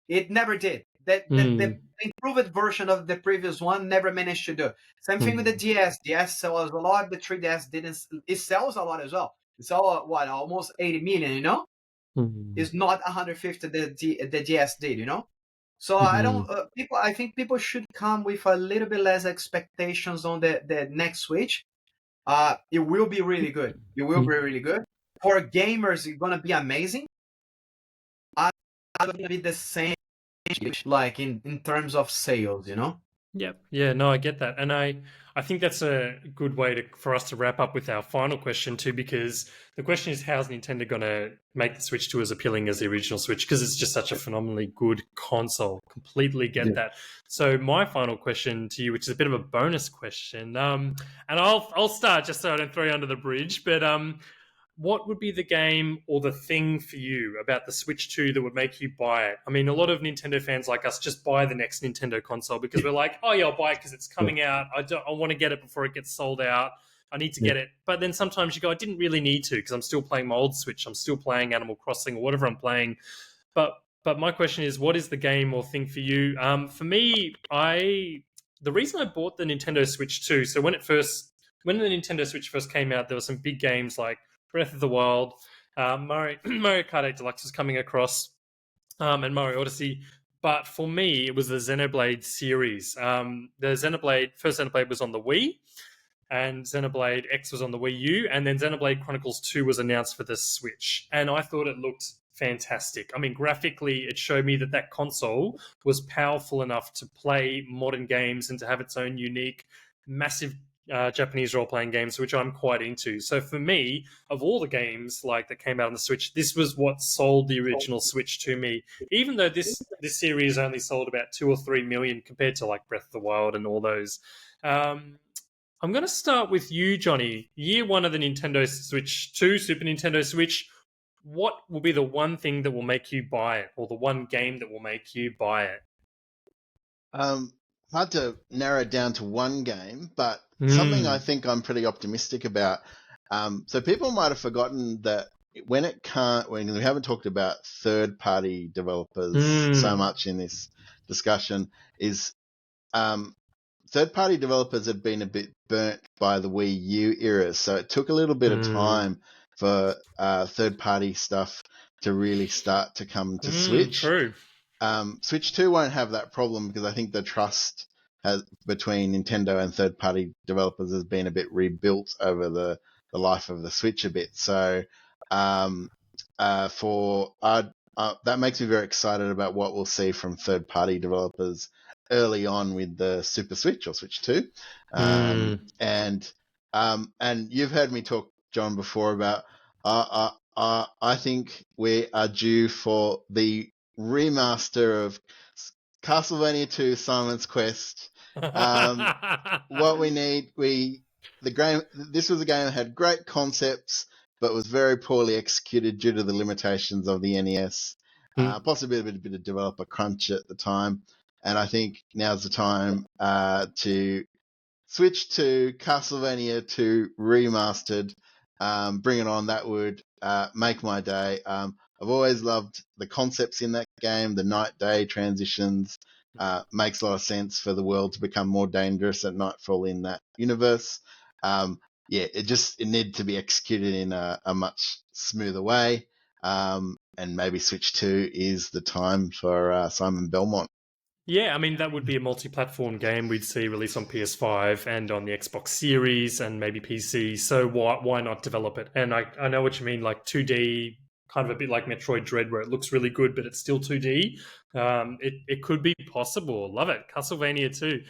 It never did. The improved version of the previous one never managed to do. Same thing with the DS. DS sells a lot. The 3DS didn't. It sells a lot as well. It's all almost 80 million. You know, it's not 150 the DS did. You know. So I don't. I think people should come with a little bit less expectations on the next Switch. It will be really good. It will be really good for gamers. It's gonna be amazing. It's gonna be the same, like in terms of sales, you know. Yep. Yeah, no, I get that. And I think that's a good way for us to wrap up with our final question too, because the question is, how's Nintendo going to make the Switch 2 as appealing as the original Switch? Because it's just such a phenomenally good console. Completely get that. So my final question to you, which is a bit of a bonus question, and I'll start just so I don't throw you under the bridge, but what would be the game or the thing for you about the Switch 2 that would make you buy it? I mean, a lot of Nintendo fans like us just buy the next Nintendo console because we're like, oh yeah, I'll buy it because it's coming out. I want to get it before it gets sold out. I need to get it. But then sometimes you go, I didn't really need to because I'm still playing my old Switch. I'm still playing Animal Crossing or whatever I'm playing. But my question is, what is the game or thing for you? For me, the reason I bought the Nintendo Switch 2, so when the Nintendo Switch first came out, there were some big games like Breath of the Wild, Mario Kart 8 Deluxe was coming across, and Mario Odyssey. But for me, it was the Xenoblade series. The first Xenoblade was on the Wii, and Xenoblade X was on the Wii U, and then Xenoblade Chronicles 2 was announced for the Switch. And I thought it looked fantastic. I mean, graphically, it showed me that console was powerful enough to play modern games and to have its own unique, massive Japanese role-playing games, which I'm quite into. So for me, of all the games like that came out on the Switch, this was what sold the original Switch to me. Even though this series only sold about 2 or 3 million compared to like Breath of the Wild and all those. I'm going to start with you, Johnny. Year one of the Nintendo Switch 2, Super Nintendo Switch. What will be the one thing that will make you buy it, or the one game that will make you buy it? Hard to narrow it down to one game, but something I think I'm pretty optimistic about. So people might have forgotten that when we haven't talked about third-party developers so much in this discussion, is third-party developers had been a bit burnt by the Wii U era, so it took a little bit of time for third-party stuff to really start to come to Switch. True. Switch 2 won't have that problem because I think the trust between Nintendo and third-party developers has been a bit rebuilt over the life of the Switch a bit. So That makes me very excited about what we'll see from third-party developers early on with the Super Switch or Switch 2. And you've heard me talk, John, before about I think we are due for the remaster of Castlevania 2 Simon's Quest. What we need, this was a game that had great concepts, but was very poorly executed due to the limitations of the NES. Possibly a bit of developer crunch at the time. And I think now's the time to switch to Castlevania 2 Remastered. Bring it on. That would make my day. I've always loved the concepts in that game, the night-day transitions. Makes a lot of sense for the world to become more dangerous at nightfall in that universe. It needed to be executed in a much smoother way. And maybe Switch 2 is the time for Simon Belmont. Yeah, I mean, that would be a multi-platform game we'd see released on PS5 and on the Xbox Series and maybe PC. So why not develop it? And I know what you mean, like 2D, kind of a bit like Metroid Dread, where it looks really good, but it's still 2D. It could be possible. Love it. Castlevania 2.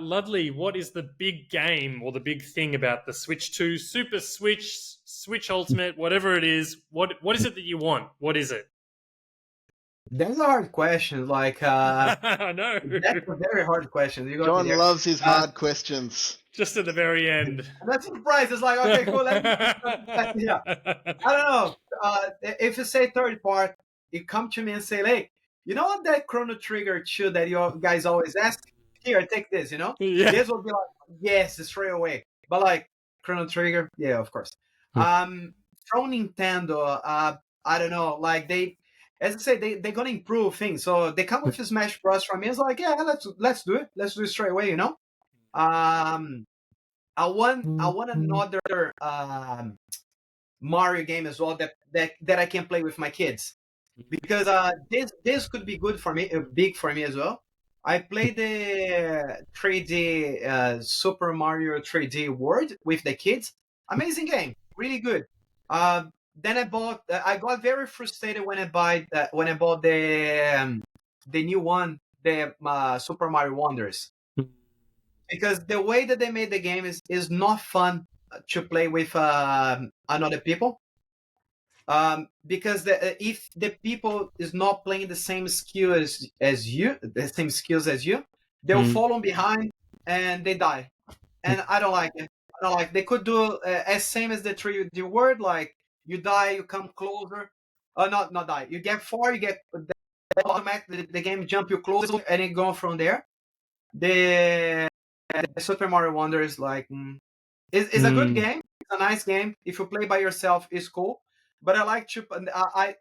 Ludley, what is the big game or the big thing about the Switch 2, Super Switch, Switch Ultimate, whatever it is? What is it that you want? What is it? That's a hard question. Like, I know. That's a very hard question. John loves his hard questions. Just at the very end. That's a surprise. It's like, okay, cool. Yeah. I don't know. If you say third part, you come to me and say, hey, you know what that Chrono Trigger 2 that you guys always ask? Here, take this, Yeah. This will be like, yes, straight away. But like, Chrono Trigger, yeah, of course. From Nintendo, I don't know, like as I say, they're gonna improve things. So they come with the Smash Bros. From me. It's like, yeah, let's do it. Let's do it straight away. I want another Mario game as well that I can play with my kids, because this could be good for me, big for me as well. I played the 3D Super Mario 3D World with the kids. Amazing game, really good. Then I got very frustrated when I bought the new one, the Super Mario Wonders, because the way that they made the game is not fun to play with another people. Because if the people is not playing the same skills as you, they'll fall behind and they die, and I don't like it. They could do as same as the 3D World, like. You die, you come closer. Not die. You get 4, you get automatically the game jump you closer, and it go from there. The Super Mario Wonder is like, it's a good game. It's a nice game. If you play by yourself, it's cool. But I like to.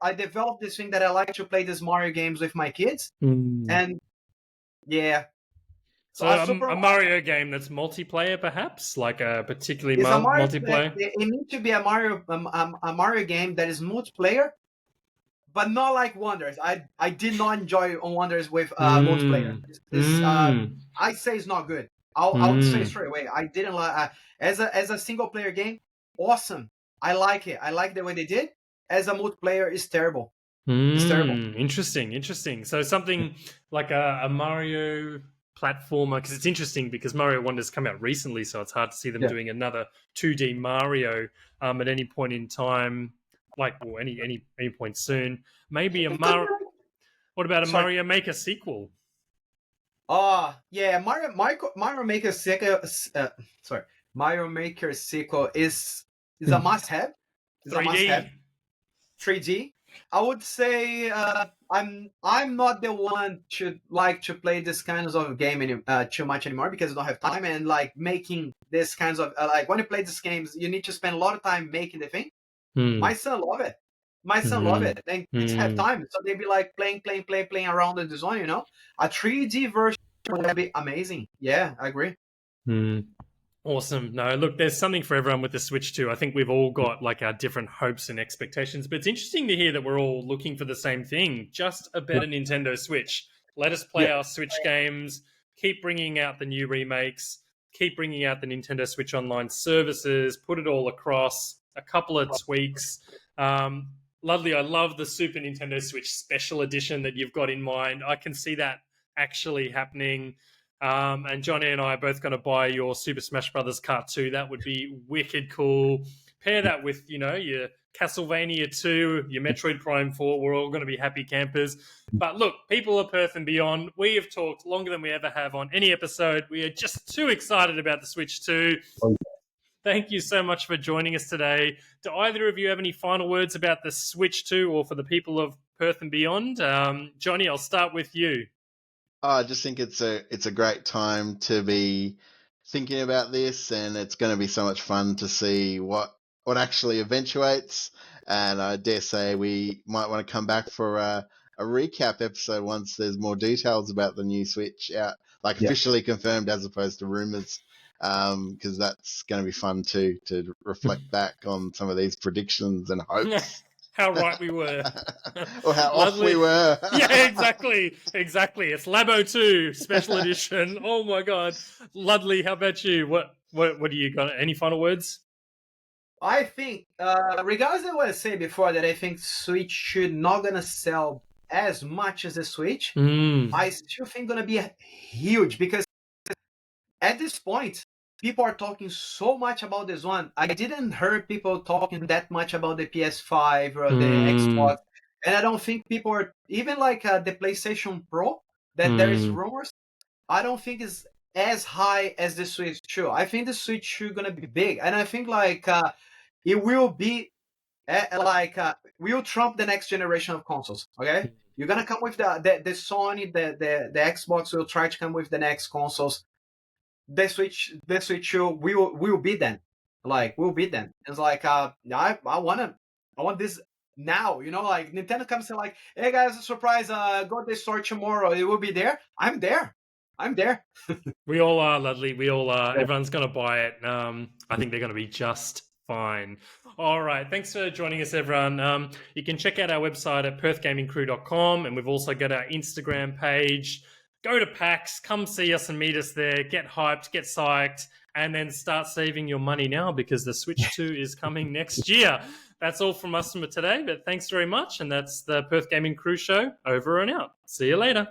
I developed this thing that I like to play these Mario games with my kids, and yeah. So a Mario game that's multiplayer, perhaps, like a particularly multiplayer. It needs to be a Mario game that is multiplayer, but not like Wonders. I did not enjoy Wonders with multiplayer. I say it's not good. I would say straight away. I didn't like as a single player game. Awesome. I like it. I like the way they did. As a multiplayer, it's terrible. It's terrible. Interesting. So something like a Mario platformer, because it's interesting because Mario Wonders come out recently, so it's hard to see them doing another 2D Mario at any point in time, any point soon. Maybe a Mario. What about a Mario Maker sequel? Yeah, Mario Maker sequel. Mario Maker sequel is a must-have. 3D. I would say I'm not the one to like to play this kinds of game too much anymore, because I don't have time, and like making this kinds of like when you play these games, you need to spend a lot of time making the thing. My son love it. They kids have time, so they be like playing around in the zone. A 3D version would be amazing. Yeah, I agree. Awesome. No, look, there's something for everyone with the Switch 2. I think we've all got like our different hopes and expectations, but it's interesting to hear that we're all looking for the same thing, just a better Nintendo Switch. Let us play our Switch games, keep bringing out the new remakes, keep bringing out the Nintendo Switch Online services, put it all across, a couple of tweaks. Ludley, I love the Super Nintendo Switch Special Edition that you've got in mind. I can see that actually happening. And Johnny and I are both going to buy your Super Smash Brothers Kart 2. That would be wicked cool. Pair that with, your Castlevania 2, your Metroid Prime 4. We're all going to be happy campers. But look, people of Perth and beyond, we have talked longer than we ever have on any episode. We are just too excited about the Switch 2. Thank you so much for joining us today. Do either of you have any final words about the Switch 2 or for the people of Perth and beyond? Johnny, I'll start with you. I just think it's a great time to be thinking about this, and it's going to be so much fun to see what actually eventuates. And I dare say we might want to come back for a recap episode once there's more details about the new Switch out, officially confirmed as opposed to rumors. Because that's going to be fun too, to reflect back on some of these predictions and hopes. How right we were. Or how off we were. Yeah, exactly. It's Labo 2 Special Edition. Oh my God. Ludley, how about you? What do you got? Any final words? I think, regardless of what I said before, that I think Switch should not going to sell as much as the Switch. I still think going to be huge, because at this point, people are talking so much about this one. I didn't hear people talking that much about the PS5 or the Xbox. And I don't think people are, even the PlayStation Pro, that there is rumors, I don't think is as high as the Switch 2. I think the Switch 2 going to be big. And I think it will be will trump the next generation of consoles. Okay? You're going to come with the Sony, the Xbox will try to come with the next consoles. The Switch 2 will beat them. We'll beat them. It's I want this now. Nintendo comes and hey guys, surprise! Go to the store tomorrow. It will be there. I'm there. We all are, Ludley. We all are. Yeah. Everyone's going to buy it. I think they're going to be just fine. All right. Thanks for joining us, everyone. You can check out our website at perthgamingcrew.com, and we've also got our Instagram page. Go to PAX, come see us and meet us there, get hyped, get psyched, and then start saving your money now, because the Switch 2 is coming next year. That's all from us for today, but thanks very much. And that's the Perth Gaming Crew show, over and out. See you later.